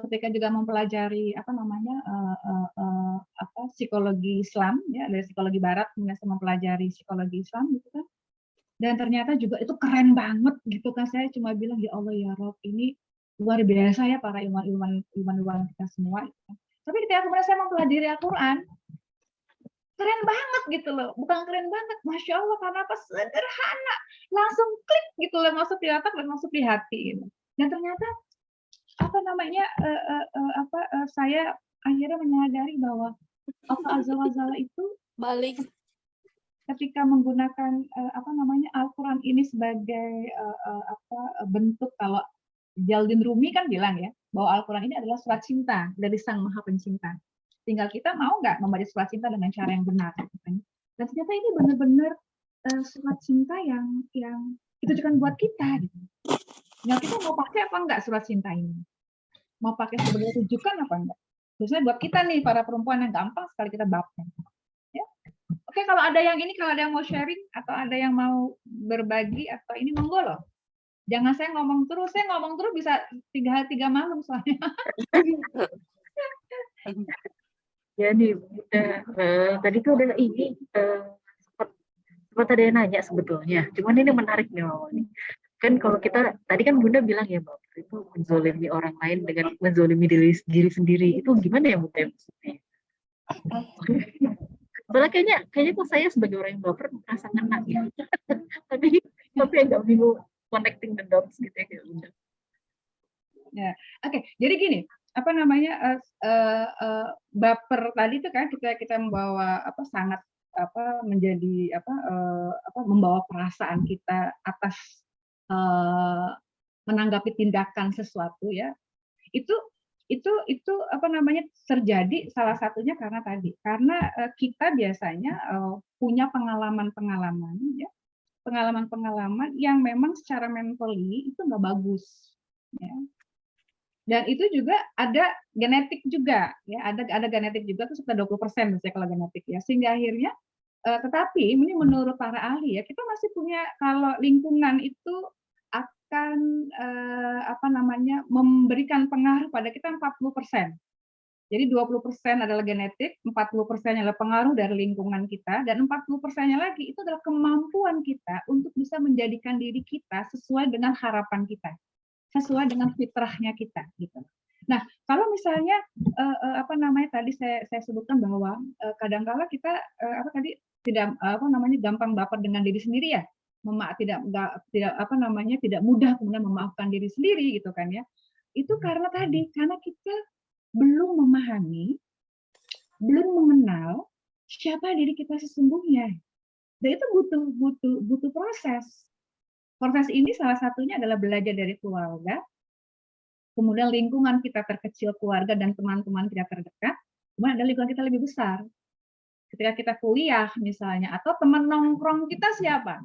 Speaker 2: Ketika juga mempelajari psikologi Islam ya, dari psikologi Barat kemudian saya mempelajari psikologi Islam gitu kan, dan ternyata juga itu keren banget gitu kan. Saya cuma bilang ya Allah ya Rob, ini luar biasa ya para ilmuwan kita semua gitu kan. Tapi ketika kemudian saya mempelajari Al-Quran, keren banget gitu loh, bukan keren banget, masya Allah, karena apa, sederhana, langsung klik gitu loh, masuk di otak dan masuk di hati gitu. Dan ternyata saya akhirnya menyadari bahwa Allah Azza wa Jalla itu
Speaker 3: balik
Speaker 2: ketika menggunakan Al-Quran ini sebagai bentuk, kalau Jaldin Rumi kan bilang ya bahwa Al-Quran ini adalah surat cinta dari Sang Maha Pencinta. Tinggal kita mau nggak membaca surat cinta dengan cara yang benar. Dan ternyata ini benar-benar surat cinta yang ditujukan buat kita. Gitu. Nah, kita mau pakai apa enggak surat cinta ini? Mau pakai sebagai rujukan apa enggak? Khususnya buat kita nih, para perempuan yang gampang sekali kita baper. Ya. Oke, kalau ada yang mau sharing atau ada yang mau berbagi atau ini, monggo loh. Jangan saya ngomong terus bisa 3 malam soalnya.
Speaker 1: Ya nih, tadi tuh ada ini sempat ada yang nanya sebetulnya. Cuman ini menarik nih Mama. Kan kalau kita tadi kan Bunda bilang ya Bapak itu menzolimi orang lain dengan menzolimi diri sendiri, itu gimana ya Bunda maksudnya? Soalnya kayaknya kok saya sebagai orang yang baper merasa ngena ya. tapi agak bingung connecting the dots gitu ya kayak Bunda.
Speaker 2: Ya, oke. Jadi gini, baper tadi itu kan kita membawa sangat menjadi membawa perasaan kita atas menanggapi tindakan sesuatu ya, itu terjadi salah satunya karena kita biasanya punya pengalaman ya, pengalaman yang memang secara mentally itu nggak bagus ya. Dan itu juga ada genetik juga, ya, ada genetik juga tuh sekitar 20% misalnya kalau genetik ya. Sehingga akhirnya tetapi ini menurut para ahli ya, kita masih punya kalau lingkungan itu akan apa namanya memberikan pengaruh pada kita 40%. Jadi 20% adalah genetik, 40% adalah pengaruh dari lingkungan kita, dan 40%-nya lagi itu adalah kemampuan kita untuk bisa menjadikan diri kita sesuai dengan harapan kita, sesuai dengan fitrahnya kita, gitu. Nah, kalau misalnya apa namanya tadi saya sebutkan bahwa kadang-kala kita apa tadi tidak apa namanya gampang baper dengan diri sendiri ya, tidak apa namanya tidak mudah kemudian memaafkan diri sendiri gitu kan ya. Itu karena kita belum memahami, belum mengenal siapa diri kita sesungguhnya. Dan itu butuh proses. Proses ini salah satunya adalah belajar dari keluarga, kemudian lingkungan kita terkecil keluarga dan teman-teman kita terdekat, kemudian ada lingkungan kita lebih besar. Ketika kita kuliah misalnya, atau teman nongkrong kita siapa?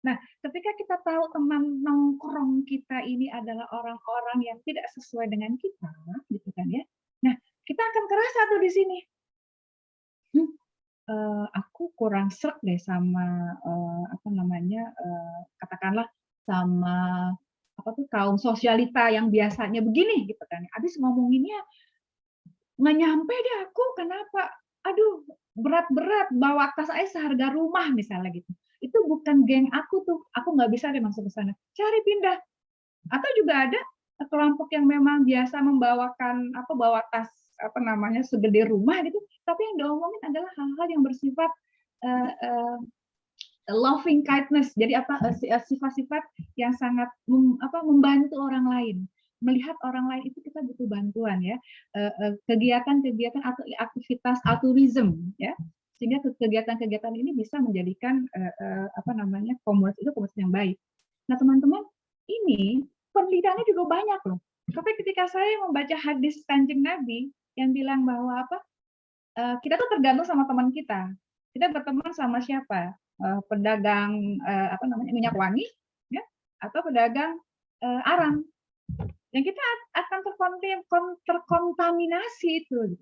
Speaker 2: Nah, ketika kita tahu teman nongkrong kita ini adalah orang-orang yang tidak sesuai dengan kita, gitu kan ya. Nah, kita akan kerasa tuh di sini. Aku kurang sreg deh sama apa namanya katakanlah sama apa tuh kaum sosialita yang biasanya begini gitu kan. Habis ngomonginnya nggak nyampe deh aku, kenapa? Aduh, berat-berat bawa tas aja seharga rumah misalnya gitu. Itu bukan geng aku tuh, aku nggak bisa deh masuk ke sana. Cari pindah. Atau juga ada kelompok yang memang biasa membawakan apa bawa tas apa namanya segede rumah gitu, tapi yang diomongin adalah hal-hal yang bersifat loving kindness. Jadi apa sifat-sifat yang sangat membantu orang lain. Melihat orang lain itu kita butuh bantuan ya. Kegiatan-kegiatan atau aktivitas altruism ya. Sehingga kegiatan-kegiatan ini bisa menjadikan apa namanya komunitas itu komunitas yang baik. Nah, teman-teman, ini penelitiannya juga banyak loh. Tapi ketika saya membaca hadis Kanjeng Nabi yang bilang bahwa apa? Kita tuh tergantung sama teman kita. Kita berteman sama siapa? Pedagang apa namanya minyak wangi, ya, atau pedagang arang. Yang kita akan terkontaminasi itu.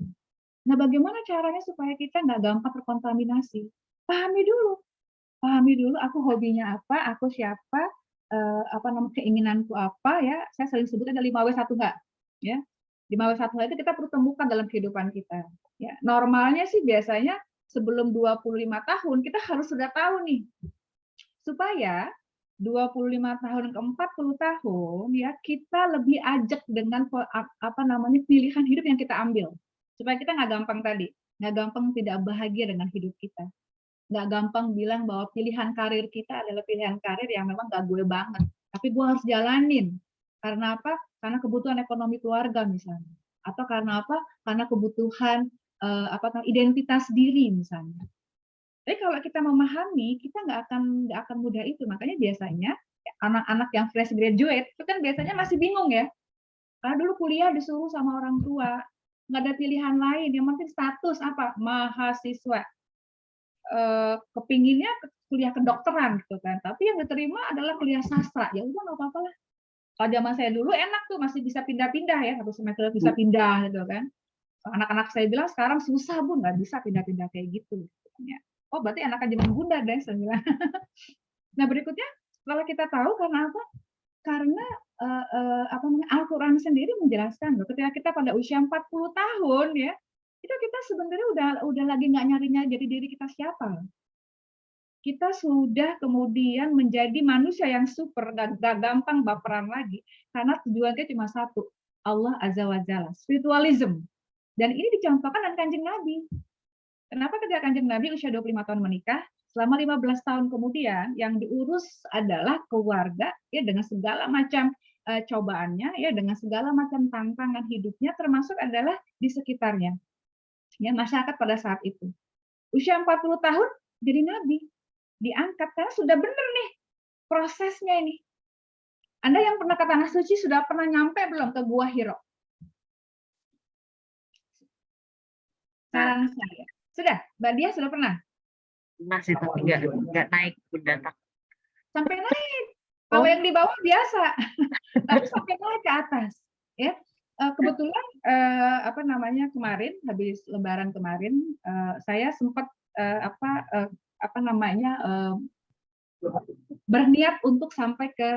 Speaker 2: Nah, bagaimana caranya supaya kita nggak gampang terkontaminasi? Pahami dulu aku hobinya apa, aku siapa, apa namanya keinginanku apa ya. Saya sering sebut ada 5W1H ya. 5W1H itu kita perlu temukan dalam kehidupan kita. Ya, normalnya sih biasanya sebelum 25 tahun kita harus sudah tahu nih. Supaya 25 tahun ke 40 tahun ya kita lebih ajak dengan apa namanya pilihan hidup yang kita ambil. Supaya kita nggak gampang tadi, nggak gampang tidak bahagia dengan hidup kita. Nggak gampang bilang bahwa pilihan karir kita adalah pilihan karir yang memang nggak gue banget. Tapi gue harus jalanin. Karena apa? Karena kebutuhan ekonomi keluarga misalnya. Atau karena apa? Karena kebutuhan identitas diri misalnya. Tapi kalau kita memahami, kita nggak akan mudah itu. Makanya biasanya anak-anak yang fresh graduate itu kan biasanya masih bingung ya. Karena dulu kuliah disuruh sama orang tua, nggak ada pilihan lain. Yang penting status apa? Mahasiswa. Kepinginnya kuliah kedokteran gitu kan. Tapi yang diterima adalah kuliah sastra. Ya udah nggak apa-apa lah. Kalau zaman saya dulu enak tuh masih bisa pindah-pindah ya, satu semester bisa pindah gitu kan. Anak-anak saya bilang sekarang susah Bu, nggak bisa pindah-pindah kayak gitu. Oh berarti anak zaman bunda deh saya bilang. Nah berikutnya kalau kita tahu karena apa? Karena apa namanya Al-Quran sendiri menjelaskan ketika kita pada usia 40 tahun ya itu kita sebenarnya udah lagi nggak nyari-nyari jadi diri kita siapa. Kita sudah kemudian menjadi manusia yang super dan gak gampang baperan lagi karena tujuannya cuma satu, Allah Azza wa Jalla, spiritualism. Dan ini dicontohkan dengan Kanjeng Nabi. Kenapa ketika Kanjeng Nabi usia 25 tahun menikah, selama 15 tahun kemudian yang diurus adalah keluarga ya dengan segala macam cobaannya ya dengan segala macam tantangan hidupnya termasuk adalah di sekitarnya. Ya masyarakat pada saat itu. Usia 40 tahun jadi nabi. Diangkat karena sudah benar nih prosesnya ini. Anda yang pernah ke Tanah Suci sudah pernah nyampe belum ke Gua Hiro? Saran saya. Sudah, Mbak Dia sudah pernah?
Speaker 1: Masih tapi nggak naik mendadak.
Speaker 2: Sampai naik. Kalau yang di bawah biasa. Tapi sampai naik ke atas. Ya. Kebetulan apa namanya kemarin habis Lebaran kemarin saya sempat apa namanya berniat untuk sampai ke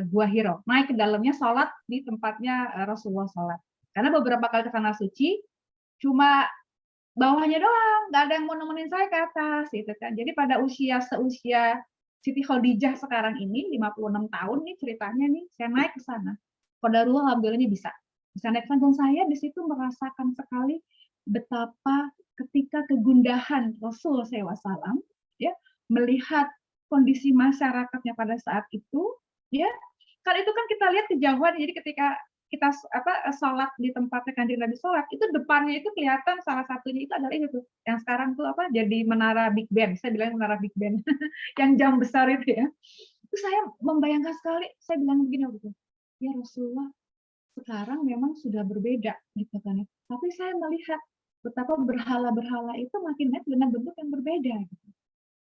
Speaker 2: Gua Hiro, naik ke dalamnya sholat di tempatnya Rasulullah sholat. Karena beberapa kali ke tanah suci cuma bawahnya doang, nggak ada yang mau nemenin saya ke atas gitu kan. Jadi pada seusia Siti Khadijah sekarang ini 56 tahun nih ceritanya nih, saya naik ke sana. Qadarullah alhamdulillah ini bisa naik ke sana, dan saya di situ merasakan sekali betapa ketika kegundahan Rasul SAW ya, melihat kondisi masyarakatnya pada saat itu ya, kan itu kan kita lihat kejauhan, jadi ketika kita sholat di tempatnya Kanjeng Nabi sholat, itu depannya itu kelihatan salah satunya itu adalah itu yang sekarang tuh jadi menara Big Ben, saya bilang menara Big Ben yang jam besar itu ya. Itu saya membayangkan sekali, saya bilang begini waktu itu, ya Rasulullah sekarang memang sudah berbeda gitu kan ya. Tapi saya melihat betapa berhala-berhala itu makin naik dengan bentuk yang berbeda gitu.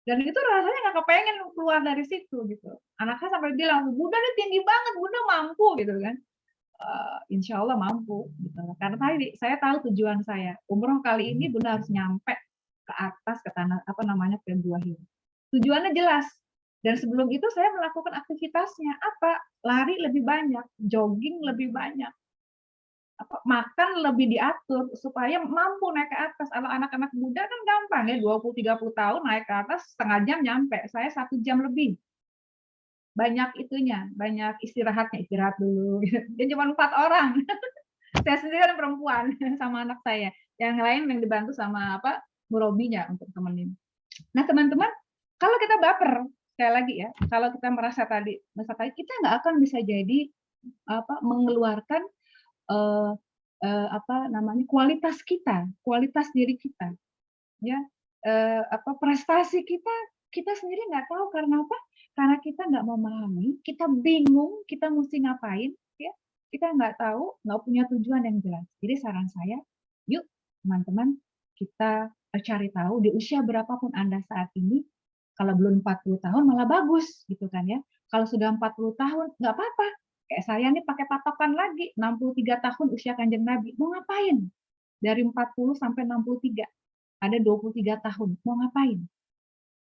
Speaker 2: Dan itu rasanya nggak kepengen keluar dari situ gitu. Anaknya sampai bilang, Bunda ini tinggi banget, Bunda mampu gitu kan. Insya Allah mampu gitu. Karena tadi saya tahu tujuan saya, umroh kali ini Bunda harus nyampe ke atas ke tanah ke Gua Hiro. Tujuannya jelas. Dan sebelum itu saya melakukan aktivitasnya apa? Lari lebih banyak, jogging lebih banyak, makan lebih diatur supaya mampu naik ke atas. Kalau anak-anak muda kan gampang ya, 20-30 tahun naik ke atas setengah jam nyampe. Saya 1 jam lebih. Banyak itunya, banyak istirahat dulu. Dan cuma 4 orang. Saya sendiri kan perempuan sama anak saya. Yang lain yang dibantu sama murobinya untuk temenin. Nah teman-teman, kalau kita baper, sekali lagi ya, kalau kita merasa tadi kita nggak akan bisa jadi mengeluarkan kualitas kita, kualitas diri kita, ya, prestasi kita sendiri nggak tahu karena apa? Karena kita nggak memahami, kita bingung, kita mesti ngapain, ya, kita nggak tahu, nggak punya tujuan yang jelas. Jadi saran saya, yuk teman-teman kita cari tahu di usia berapapun Anda saat ini. Kalau belum 40 tahun malah bagus gitu kan ya. Kalau sudah 40 tahun nggak apa-apa. Kayak saya nih pakai patokan lagi, 63 tahun usia Kanjeng Nabi. Mau ngapain? Dari 40 sampai 63. Ada 23 tahun. Mau ngapain?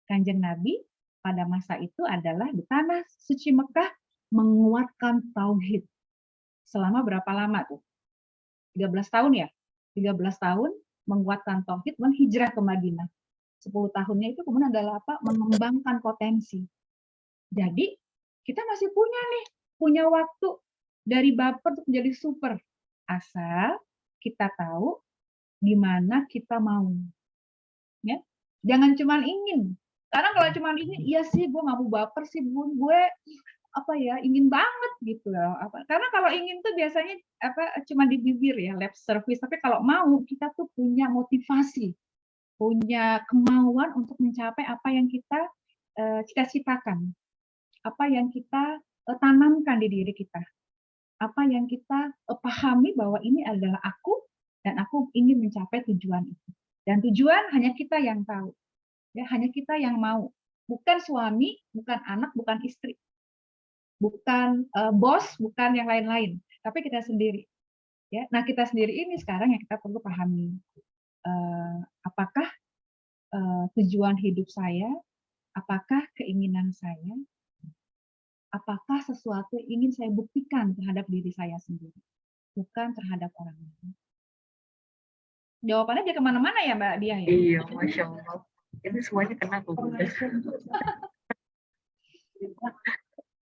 Speaker 2: Kanjeng Nabi pada masa itu adalah di tanah suci Mekah menguatkan tauhid. Selama berapa lama tuh? 13 tahun ya? 13 tahun menguatkan tauhid, hijrah ke Madinah. 10 tahunnya itu kemudian adalah mengembangkan potensi. Jadi kita masih punya waktu dari baper untuk menjadi super. Asal kita tahu di mana kita mau. Ya, jangan cuma ingin. Karena kalau cuma ingin, iya sih gue nggak mau baper sih, gue ingin banget gitu loh. Karena kalau ingin tuh biasanya cuma di bibir ya, lip service. Tapi kalau mau kita tuh punya motivasi, punya kemauan untuk mencapai apa yang kita cita-citakan, apa yang kita tanamkan di diri kita, apa yang kita pahami bahwa ini adalah aku dan aku ingin mencapai tujuan itu. Dan tujuan hanya kita yang tahu, ya hanya kita yang mau, bukan suami, bukan anak, bukan istri, bukan bos, bukan yang lain-lain, tapi kita sendiri. Ya, nah kita sendiri ini sekarang yang kita perlu pahami. Apakah tujuan hidup saya, apakah keinginan saya, apakah sesuatu yang ingin saya buktikan terhadap diri saya sendiri, bukan terhadap orang lain. Jawabannya dia kemana-mana ya Mbak Diah ya?
Speaker 1: Iya, Masya Allah. Ini semuanya kena kok.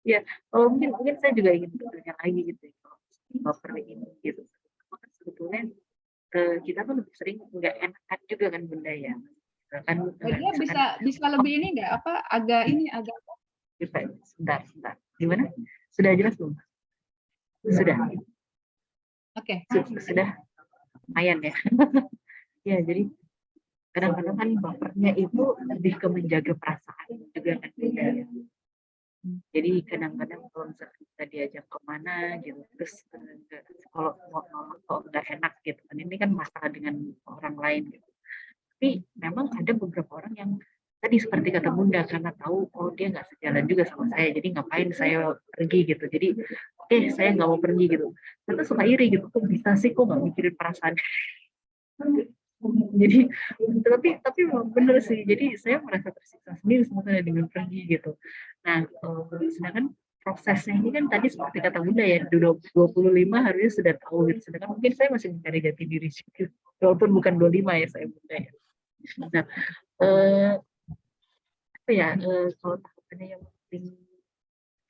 Speaker 1: Ya, mungkin saya juga ingin bertanya lagi gitu ya, kalau baper ini gitu. Maka sebetulnya kita tuh lebih sering nggak enakan juga kan Bunda ya. Kan
Speaker 2: dia bisa lebih ini nggak agak
Speaker 1: sebentar. Gimana? Sudah jelas belum? Sudah.
Speaker 2: Oke.
Speaker 1: Sudah. Lumayan ya. Ya, jadi kadang-kadang kan bapernya itu lebih ke menjaga perasaan juga kan Bunda. Jadi kadang-kadang kalau misalnya kita diajak kemana gitu, terus kalau mau nolak kok nggak enak gitu kan, ini kan masalah dengan orang lain gitu. Tapi memang ada beberapa orang yang tadi seperti kata Bunda, karena tahu oh dia nggak sejalan juga sama saya, jadi ngapain saya pergi gitu. Jadi saya nggak mau pergi gitu. Terus suka iri gitu, kok bisa sih, kok nggak mikirin perasaan. Jadi tapi memang bener sih, jadi saya merasa tersiksa sendiri sebetulnya dengan pergi gitu. Nah, sedangkan prosesnya ini kan tadi seperti kata Bunda ya, di 25 harusnya sudah tahu gitu, sedangkan mungkin saya masih mencari jati diri gitu. Walaupun bukan 25 ya saya Bunda ya. Nah, eh, apa ya, kalau tahapannya yang penting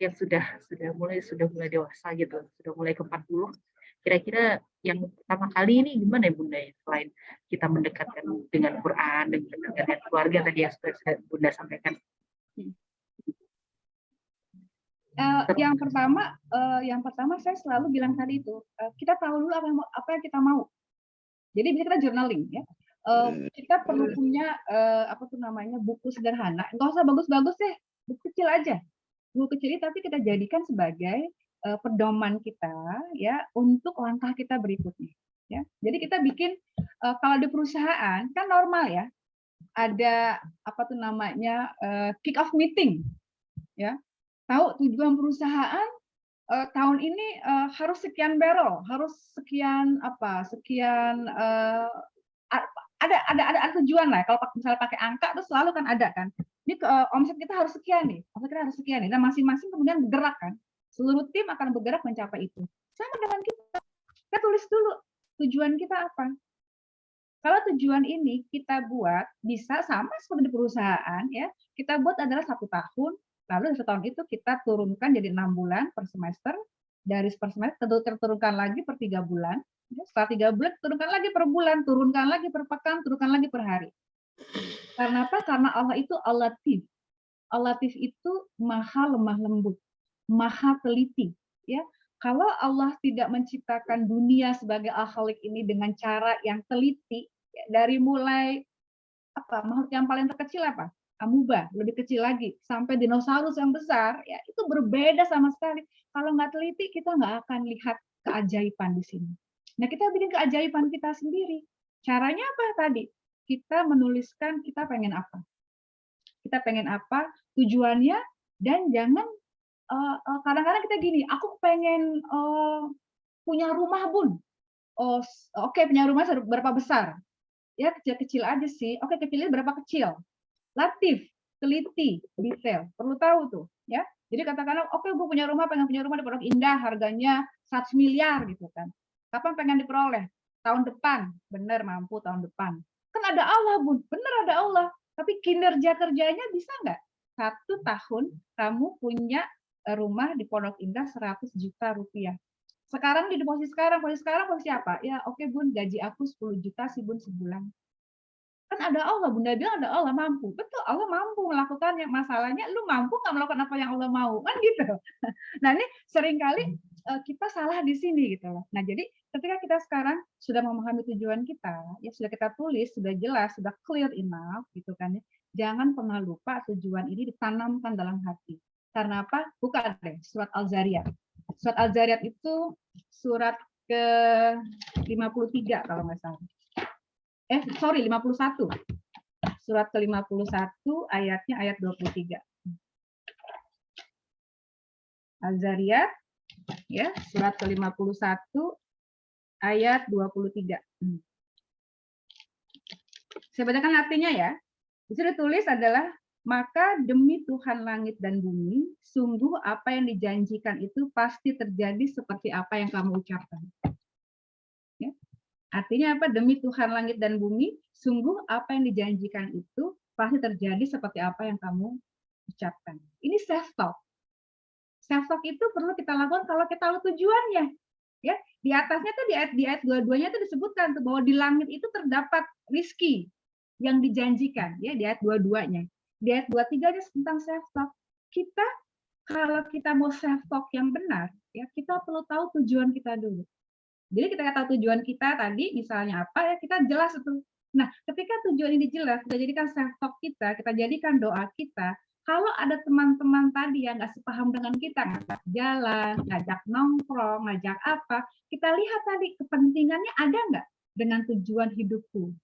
Speaker 1: yang sudah mulai dewasa gitu, sudah mulai ke 40, kira-kira yang pertama kali ini gimana ya Bunda ya, selain kita mendekatkan dengan Quran, dengan keluarga tadi yang sudah Bunda sampaikan.
Speaker 2: Yang pertama saya selalu bilang tadi itu, kita tahu dulu apa yang kita mau. Jadi bisa kita journaling ya. Kita perlu punya buku sederhana, nggak usah bagus-bagus deh, buku kecil aja. Buku kecil tapi kita jadikan sebagai pedoman kita ya untuk langkah kita berikutnya. Ya. Jadi kita bikin kalau di perusahaan kan normal ya, ada kick off meeting ya. Tahu tujuan perusahaan tahun ini harus sekian barrel, harus sekian ada tujuan lah. Kalau misalnya pakai angka terus selalu kan ada kan. Ini omset kita harus sekian nih, Dan masing-masing kemudian bergerak kan. Seluruh tim akan bergerak mencapai itu. Sama dengan kita tulis dulu tujuan kita apa. Kalau tujuan ini kita buat bisa sama seperti di perusahaan ya, kita buat adalah 1 tahun. Lalu setahun itu kita turunkan jadi 6 bulan per semester, dari per semester terturunkan lagi per 3 bulan, setelah 3 bulan turunkan lagi per bulan, turunkan lagi per pekan, turunkan lagi per hari. Karena apa? Karena Allah itu Al-Latif. Al-Latif itu maha lemah lembut, maha teliti. Ya, kalau Allah tidak menciptakan dunia sebagai Al-Khaliq ini dengan cara yang teliti, dari mulai makhluk yang paling terkecil amuba, lebih kecil lagi, sampai dinosaurus yang besar, ya itu berbeda sama sekali. Kalau nggak teliti, kita nggak akan lihat keajaiban di sini. Nah, kita bikin keajaiban kita sendiri. Caranya apa tadi? Kita menuliskan kita pengen apa. Kita pengen apa, tujuannya, dan jangan, kadang-kadang kita gini, aku pengen punya rumah, Bun. Oke, punya rumah berapa besar? Ya, kecil-kecil aja sih. Oke, kecilnya berapa kecil? Latif, teliti, detail. Perlu tahu tuh, ya. Jadi katakanlah, oke, gue pengen punya rumah di Pondok Indah, harganya 100 miliar gitu kan. Kapan pengen diperoleh? Tahun depan. Benar, mampu tahun depan. Kan ada Allah, Bun. Benar ada Allah. Tapi kinerja kerjanya bisa nggak? 1 tahun kamu punya rumah di Pondok Indah 100 juta rupiah. Sekarang di posisi apa? Ya, oke, Bun, gaji aku 10 juta sih, Bun, sebulan. Kan ada Allah, Bunda bilang ada Allah mampu. Betul, Allah mampu melakukannya. Masalahnya lu mampu nggak melakukan apa yang Allah mau, kan gitu. Nah, ini seringkali kita salah di sini gitu loh. Nah, jadi ketika kita sekarang sudah memahami tujuan kita, ya sudah kita tulis, sudah jelas, sudah clear enough gitu kan ya. Jangan pernah lupa tujuan ini ditanamkan dalam hati. Karena apa? Buka deh surat Al-Zariyat. Surat Al-Zariyat itu surat ke 53 kalau nggak salah. 51. Surat ke-51 ayatnya ayat 23. Az-Zariyat ya, surat ke-51 ayat 23. Saya bacakan artinya ya. Di sini tulis adalah, maka demi Tuhan langit dan bumi, sungguh apa yang dijanjikan itu pasti terjadi seperti apa yang kamu ucapkan. Ya. Artinya apa? Demi Tuhan langit dan bumi, sungguh apa yang dijanjikan itu pasti terjadi seperti apa yang kamu ucapkan. Ini self-talk. Self-talk itu perlu kita lakukan kalau kita tahu tujuannya. Ya, di atasnya tuh di ayat 22-nya tuh disebutkan tuh bahwa di langit itu terdapat rizki yang dijanjikan, ya, di ayat 22-nya. Di ayat 23-nya tentang self-talk. Kita kalau kita mau self-talk yang benar, ya, kita perlu tahu tujuan kita dulu. Jadi kita tahu tujuan kita tadi, misalnya apa, ya kita jelas itu. Nah, ketika tujuan ini jelas, kita jadikan self-talk kita jadikan doa kita, kalau ada teman-teman tadi yang nggak sepaham dengan kita, ngajak jalan, ngajak nongkrong, ngajak apa, kita lihat tadi kepentingannya ada nggak dengan tujuan hidupku.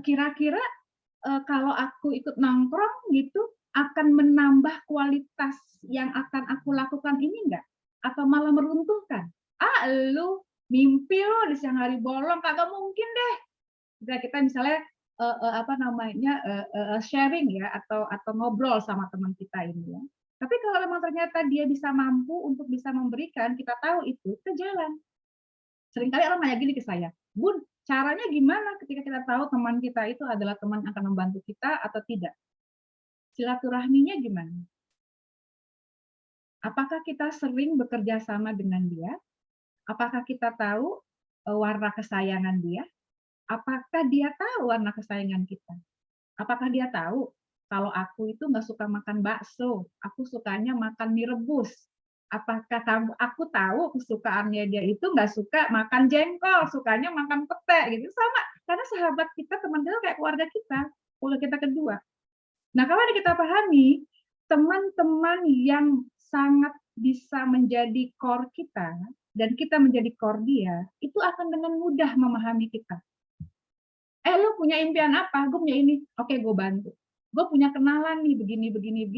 Speaker 2: Kira-kira kalau aku ikut nongkrong gitu, akan menambah kualitas yang akan aku lakukan ini enggak? Atau malah meruntuhkan? Lu mimpi lo di siang hari bolong, kagak mungkin deh. Kita misalnya sharing ya atau ngobrol sama teman kita ini ya. Tapi kalau memang ternyata dia bisa mampu untuk bisa memberikan, kita tahu itu, kita jalan. Seringkali orang nanya gini ke saya, Bun, caranya gimana ketika kita tahu teman kita itu adalah teman yang akan membantu kita atau tidak? Silaturahminya gimana? Apakah kita sering bekerja sama dengan dia? Apakah kita tahu warna kesayangan dia? Apakah dia tahu warna kesayangan kita? Apakah dia tahu kalau aku itu nggak suka makan bakso, aku sukanya makan mie rebus? Apakah aku tahu kesukaannya dia itu nggak suka makan jengkol, sukanya makan pete gitu? Sama, karena sahabat kita, teman kita kayak keluarga kita, keluarga kita kedua. Nah, kalau kita pahami, teman-teman yang sangat bisa menjadi core kita, dan kita menjadi core dia, itu akan dengan mudah memahami kita. Lu punya impian apa? Gue punya ini. Oke, gue bantu. Gue punya kenalan nih, begini.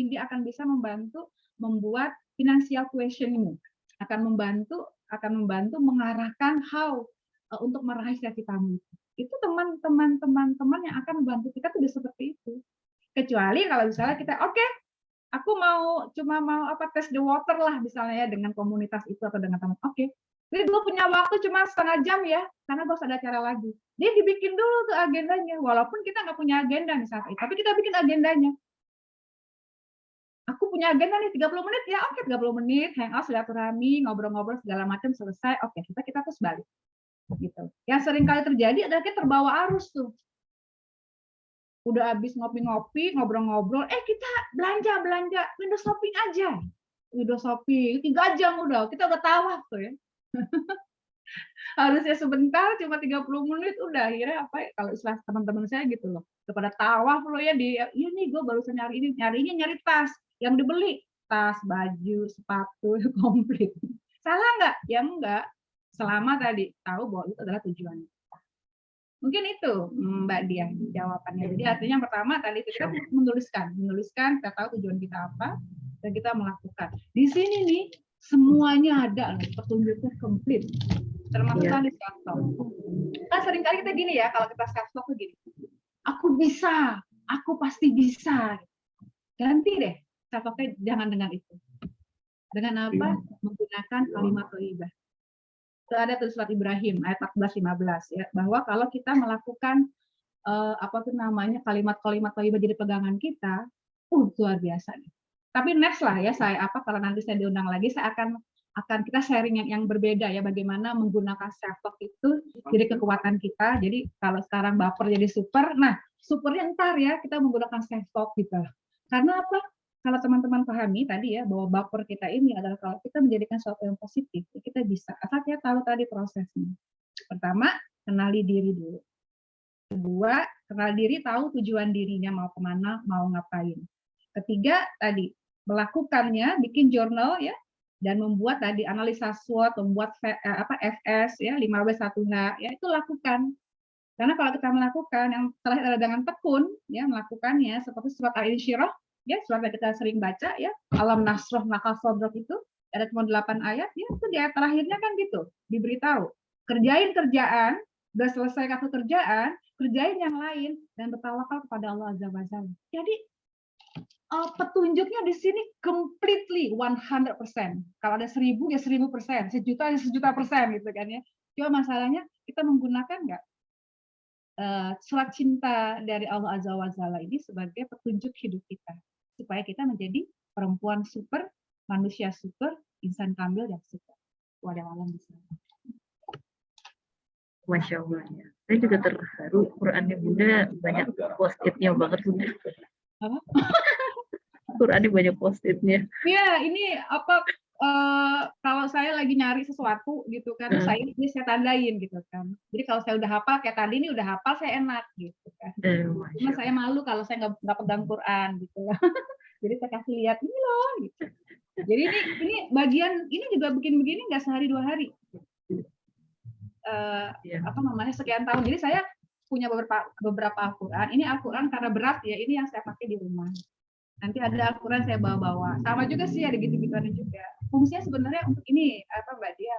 Speaker 2: Dia akan bisa membantu membuat financial questioning. Akan membantu mengarahkan how untuk meraih cita-citamu. Itu teman-teman yang akan membantu kita tuh seperti itu. Kecuali kalau misalnya kita, oke, aku cuma mau test the water lah misalnya ya dengan komunitas itu atau dengan teman. Oke, jadi gue punya waktu cuma setengah jam ya, karena bos ada acara lagi. Dia dibikin dulu tuh agendanya, walaupun kita nggak punya agenda misalnya, tapi kita bikin agendanya. Aku punya agenda nih 30 menit, ya oke 30 menit, hangout, silaturahmi, ngobrol-ngobrol segala macam selesai, oke kita terus balik. Gitu. Yang sering kali terjadi adalah kita terbawa arus tuh. Udah habis ngopi-ngopi, ngobrol-ngobrol, kita belanja, window shopping aja. Window shopping, 3 jam udah, kita udah tawaf tuh ya. Harusnya sebentar, cuma 30 menit, udah akhirnya kalau istilah teman-teman saya gitu loh. Kepada tawaf lo ya, nih gue barusan nyari tas, yang dibeli, tas, baju, sepatu, komplit. Salah nggak? Ya enggak. Selama tadi tahu bahwa itu adalah tujuannya. Mungkin itu Mbak Dia jawabannya. Jadi artinya yang pertama tadi itu kita menuliskan, kita tahu tujuan kita apa dan kita melakukan. Di sini nih semuanya ada loh, petunjuknya komplit. Termasuk tadi self talk. Kan seringkali kita gini ya, kalau kita self talk tuh gini. Aku bisa, aku pasti bisa. Ganti deh self talknya, jangan dengan itu. Dengan apa? Menggunakan kalimat thayyibah. Ada tulis surat Ibrahim ayat 14-15 ya, bahwa kalau kita melakukan kalimat-kalimat thayyibah jadi pegangan kita, luar biasa nih. Tapi next lah ya kalau nanti saya diundang lagi, saya akan kita sharing yang berbeda ya, bagaimana menggunakan self talk itu jadi kekuatan kita. Jadi kalau sekarang baper jadi super, nah supernya ntar ya kita menggunakan self talk kita. Karena apa? Kalau teman-teman pahami tadi ya, bahwa baper kita ini adalah kalau kita menjadikan sesuatu yang positif, kita bisa. Asal kita tahu tadi prosesnya. Pertama, kenali diri dulu. Kedua, kenal diri, tahu tujuan dirinya mau kemana, mau ngapain. Ketiga, tadi melakukannya, bikin jurnal ya, dan membuat tadi analisa SWOT, membuat FS ya, 5W1H ya, itu lakukan. Karena kalau kita melakukan yang terakhir adalah dengan tekun ya, melakukannya seperti surat Al-Insyirah ya, surat yang kita sering baca ya, alam nasroh maka sodrok itu ada cuma 8 ayat ya, itu di ayat terakhirnya kan gitu, diberitahu kerjain kerjaan, udah selesai satu kerjaan, kerjain yang lain dan bertawakal kepada Allah Azza wa Jalla. Jadi petunjuknya di sini completely 100%. Kalau ada 1000 ya 1000%, sejuta ya 1.000.000% gitu kan ya. Cuma masalahnya kita menggunakan nggak surat cinta dari Allah Azza wa Jalla ini sebagai petunjuk hidup kita, supaya kita menjadi perempuan super, manusia super, insan kamil yang super. Wadah bisa.
Speaker 1: Masya Allah ya. Saya juga terharu, Qurannya Bunda banyak post-it-nya banget Bunda.
Speaker 2: Apa?
Speaker 1: Qurannya banyak post-it-nya.
Speaker 2: Iya, ini kalau saya lagi nyari sesuatu gitu kan, saya tandain gitu kan. Jadi kalau saya udah hafal kayak tadi ini udah hafal, saya enak gitu kan. Cuma saya malu kalau saya nggak pegang Quran gitu lah. Jadi saya kasih lihat ini loh gitu. Jadi ini bagian ini juga bikin begini nggak sehari 2 hari. Sekian tahun. Jadi saya punya beberapa Al-Quran. Ini Al-Quran karena berat ya, ini yang saya pakai di rumah. Nanti ada Al-Quran saya bawa-bawa. Sama juga sih ada gitu-gituan juga. Fungsinya sebenarnya untuk ini apa Mbak Dia?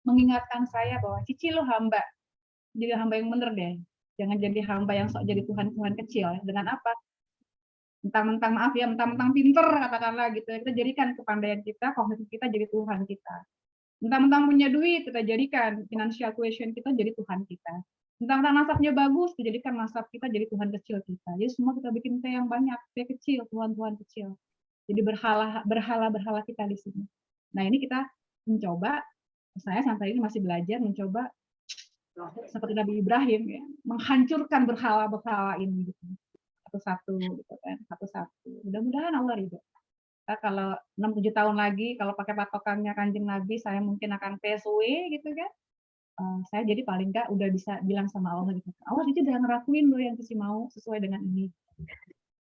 Speaker 2: Mengingatkan saya bahwa cici lo hamba. Jadi hamba yang bener deh. Jangan jadi hamba yang sok jadi Tuhan-Tuhan kecil. Dengan apa? Mentang-mentang maaf ya, mentang-mentang pinter katakanlah gitu. Kita jadikan kepandaian kita, kognitif kita jadi Tuhan kita. Mentang-mentang punya duit, kita jadikan financial question kita jadi Tuhan kita. Mentang-mentang nasabnya bagus, kita jadikan nasab kita jadi Tuhan kecil kita. Jadi semua kita bikin T yang banyak, T kecil, Tuhan-Tuhan kecil. Jadi berhala kita di sini. Nah ini kita mencoba, saya sampai ini masih belajar mencoba seperti Nabi Ibrahim ya, menghancurkan berhala-berhala ini gitu. Satu-satu gitu kan, satu-satu. Mudah-mudahan Allah ridho. Nah, kalau 6-7 tahun lagi, kalau pakai patokannya Kanjeng Nabi, saya mungkin akan PSW gitu kan. Saya jadi paling nggak udah bisa bilang sama Allah gitu. Allah itu udah ngelakuin loh yang Cici mau sesuai dengan ini.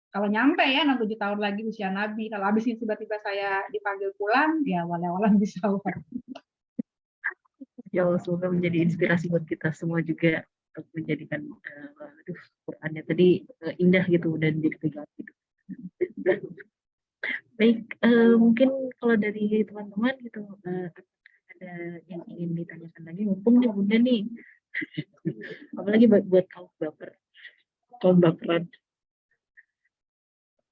Speaker 2: Kalau nyampe ya 6-7 tahun lagi usia Nabi, kalau habis ini tiba-tiba saya dipanggil pulang, ya walau-walau bisa.
Speaker 1: Ya Allah, semoga menjadi inspirasi buat kita semua juga untuk menjadikan Qurannya tadi indah gitu dan jadi pegang gitu. Baik, mungkin kalau dari teman-teman gitu ada yang ingin ditanyakan lagi, mumpung nih Bunda nih, apalagi buat kaum baperan,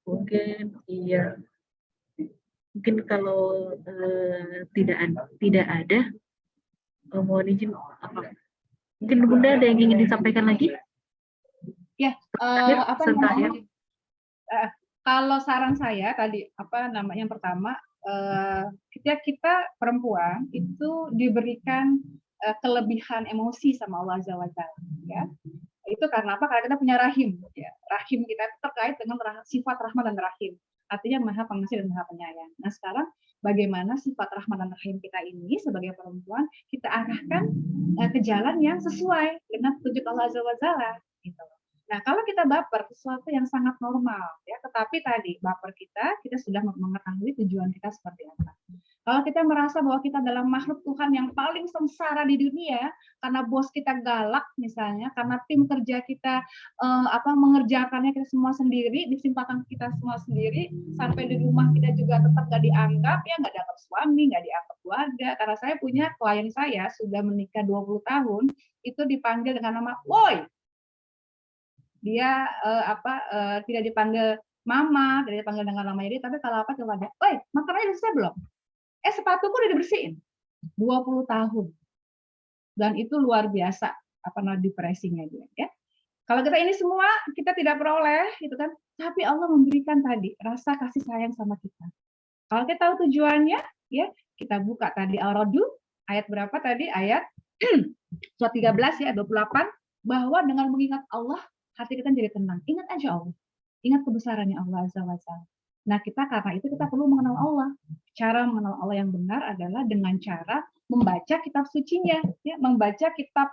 Speaker 1: mungkin iya, mungkin kalau tidak ada, mohon izin apa? Mungkin Bunda ada yang ingin disampaikan lagi?
Speaker 2: Ya, apa namanya? Kalau saran saya tadi apa namanya yang pertama, ketika kita perempuan itu diberikan kelebihan emosi sama Allah Azza wa Jalla, ya. Itu karena apa? Karena kita punya rahim, ya. Rahim kita terkait dengan sifat rahmat dan rahim. Artinya Maha Pengasih dan Maha Penyayang. Nah, sekarang bagaimana sifat rahmat dan rahim kita ini sebagai perempuan kita arahkan ke jalan yang sesuai dengan petunjuk Allah Azza wa Jalla, gitu. Nah, kalau kita baper, sesuatu yang sangat normal, ya. Tetapi tadi baper kita sudah mengetahui tujuan kita seperti apa. Kalau kita merasa bahwa kita adalah makhluk Tuhan yang paling sengsara di dunia, karena bos kita galak misalnya, karena tim kerja kita mengerjakannya kita semua sendiri, disempatkan kita semua sendiri, sampai di rumah kita juga tetap nggak dianggap, ya nggak dianggap suami, nggak dianggap keluarga. Karena saya punya klien saya sudah menikah 20 tahun, itu dipanggil dengan nama woi. Dia tidak dipanggil mama, tidak dipanggil dengan namanya dia, tapi kalau apa coba dia, woi, makanannya udah selesai belum? Sepatuku udah dibersihin. 20 tahun. Dan itu luar biasa depresinya dia, ya. Kalau kita ini semua kita tidak peroleh gitu kan, tapi Allah memberikan tadi rasa kasih sayang sama kita. Kalau kita tahu tujuannya, ya, kita buka tadi Al-Radu ayat berapa tadi? Ayat surat 13 ya, 28, bahwa dengan mengingat Allah hati kita jadi tenang. Ingat aja Allah. Ingat kebesarannya Allah Azza wa Jalla. Nah, karena itu kita perlu mengenal Allah. Cara mengenal Allah yang benar adalah dengan cara membaca kitab sucinya, ya, membaca kitab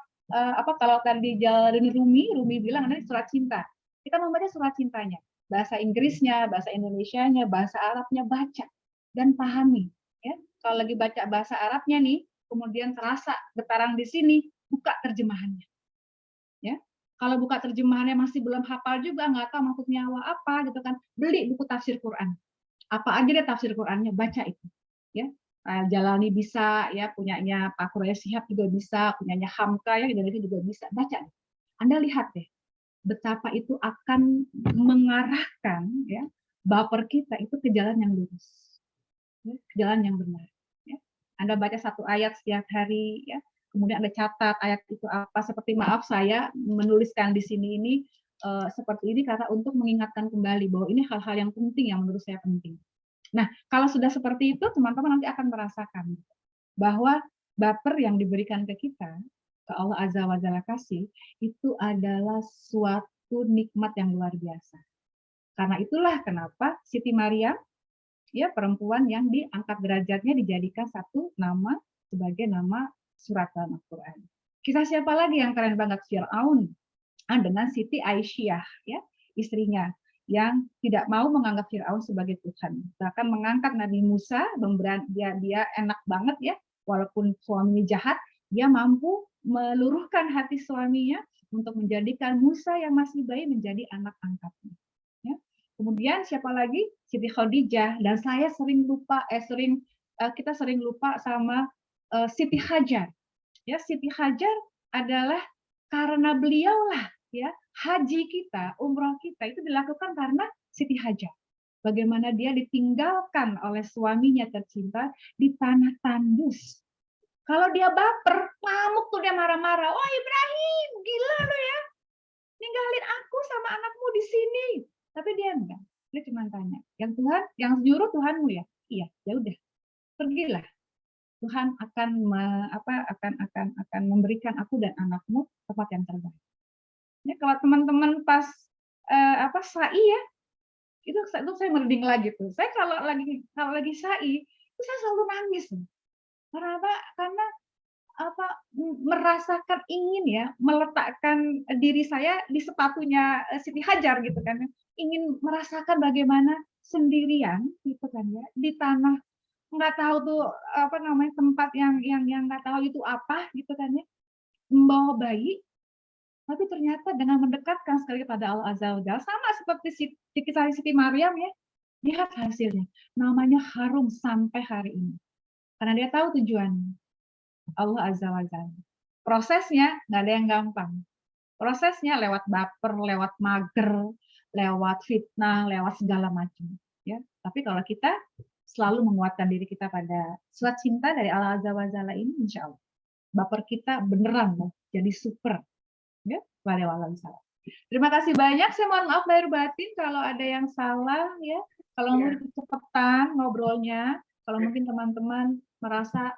Speaker 2: kalau tadi Jalaluddin Rumi bilang ada surat cinta. Kita membaca surat cintanya, bahasa Inggrisnya, bahasa Indonesianya, bahasa Arabnya, baca dan pahami, ya. Kalau lagi baca bahasa Arabnya nih, kemudian terasa getaran di sini, buka terjemahannya. Ya. Kalau buka terjemahannya masih belum hafal juga, nggak tahu maksudnya apa gitu kan, beli buku tafsir Quran. Apa aja deh tafsir Qurannya, baca itu. Ya. Jalani bisa, ya, punyanya Pak Quraisy Shihab juga bisa, punyanya Hamka ya, Indonesia juga bisa, baca. Anda lihat deh, betapa itu akan mengarahkan, ya, baper kita itu ke jalan yang lurus, ya, ke jalan yang benar. Ya. Anda baca satu ayat setiap hari, ya, kemudian Anda catat ayat itu apa, seperti maaf saya menuliskan di sini ini seperti ini karena untuk mengingatkan kembali bahwa ini hal-hal yang penting yang menurut saya penting. Nah, kalau sudah seperti itu, teman-teman nanti akan merasakan bahwa baper yang diberikan ke kita, ke Allah Azza wa Jalla kasih, itu adalah suatu nikmat yang luar biasa. Karena itulah kenapa Siti Maryam, ya, perempuan yang diangkat derajatnya dijadikan satu nama sebagai nama surat dalam Al-Quran. Kisah siapa lagi yang keren banget? Fir'aun dengan Siti Aisyah, ya, istrinya, yang tidak mau menganggap Firaun sebagai Tuhan, bahkan mengangkat Nabi Musa, dia enak banget ya, walaupun suaminya jahat, dia mampu meluruhkan hati suaminya untuk menjadikan Musa yang masih bayi menjadi anak angkatnya. Ya. Kemudian siapa lagi? Siti Khadijah. Dan saya sering lupa, kita sering lupa sama Siti Hajar. Ya, Siti Hajar adalah karena beliaulah ya haji kita, umroh kita itu dilakukan karena Siti Hajar. Bagaimana dia ditinggalkan oleh suaminya tercinta di tanah tandus. Kalau dia baper, ngamuk tuh dia marah-marah. Oh Ibrahim, gila lo ya, ninggalin aku sama anakmu di sini. Tapi dia enggak. Dia cuma tanya, yang Tuhan, yang nyuruh Tuhanmu ya? Iya, ya udah, pergilah. Tuhan akan memberikan aku dan anakmu tempat yang terbaik. Ya, kalau teman-teman pas sa'i ya, itu saya merinding lagi tuh. Saya kalau lagi sa'i, itu saya selalu nangis. Karena apa? Karena merasakan ingin ya meletakkan diri saya di sepatunya Siti Hajar gitu kan, ingin merasakan bagaimana sendirian gitu kan ya di tanah nggak tahu tuh tempat yang nggak tahu itu apa gitu kan ya, membawa bayi, tapi ternyata dengan mendekatkan sekali kepada Allah Azza wa Jalla sama seperti di kisah Siti Maryam ya, lihat hasilnya, namanya harum sampai hari ini karena dia tahu tujuannya. Allah Azza wa Jalla. Prosesnya nggak ada yang gampang. Prosesnya lewat baper, lewat mager, lewat fitnah, lewat segala macam. Ya, tapi kalau kita selalu menguatkan diri kita pada suat cinta dari Allah Azza wa Jalla ini, insya Allah baper kita beneran loh, jadi super. Ya, waalaikumsalam salah. Terima kasih banyak. Saya mohon maaf lahir batin kalau ada yang salah ya. Kalau mungkin kecepatan ngobrolnya, kalau mungkin teman-teman merasa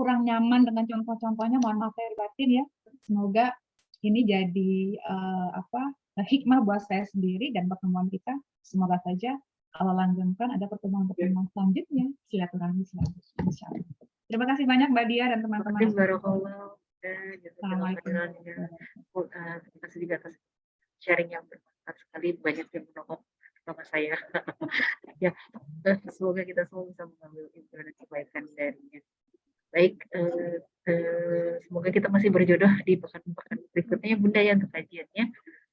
Speaker 2: kurang nyaman dengan contoh-contohnya, mohon maaf lahir batin ya. Semoga ini jadi hikmah buat saya sendiri dan pertemuan kita. Semoga saja Allah langgengkan ada pertemuan-pertemuan selanjutnya, silaturahmi selanjutnya. Insyaallah. Terima kasih banyak Mbak Dia dan teman-teman.
Speaker 1: Assalamualaikum. Terima kasih juga atas sharing yang bermanfaat sekali, banyak yang menolong sama saya. Ya, semoga kita semua bisa mengambil ilmu dan kebaikan darinya. Baik, semoga kita masih berjodoh di pekan-pekan berikutnya Bunda ya untuk kajiannya.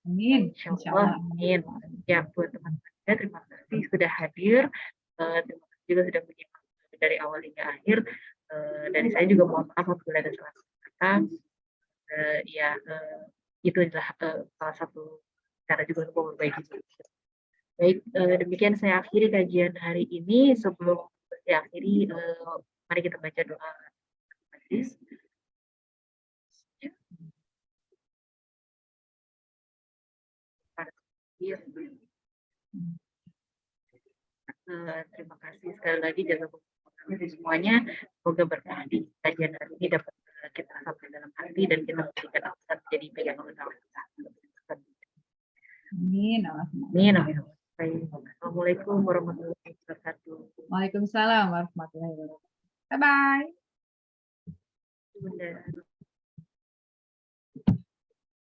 Speaker 2: Amin.
Speaker 1: Insyaallah. Amin. Ya, buat teman-teman terima kasih sudah hadir. Terima kasih juga sudah menyimak dari awal hingga akhir. Dari saya juga mohon maaf apabila ada salah kata. Itu adalah salah satu cara juga untuk memperbaiki diri. Baik, demikian saya akhiri kajian hari ini. Sebelum saya akhiri, mari kita baca doa majlis. Terima kasih sekali lagi jazakumullah semuanya. Semoga berkah di kajian hari ini dapat kita sampai dalam hati dan kita memberikan alasan jadi pegangan utama kita.
Speaker 2: Amin.
Speaker 1: Amin. Assalamualaikum warahmatullahi wabarakatuh.
Speaker 2: Waalaikumsalam warahmatullahi wabarakatuh. Bye bye.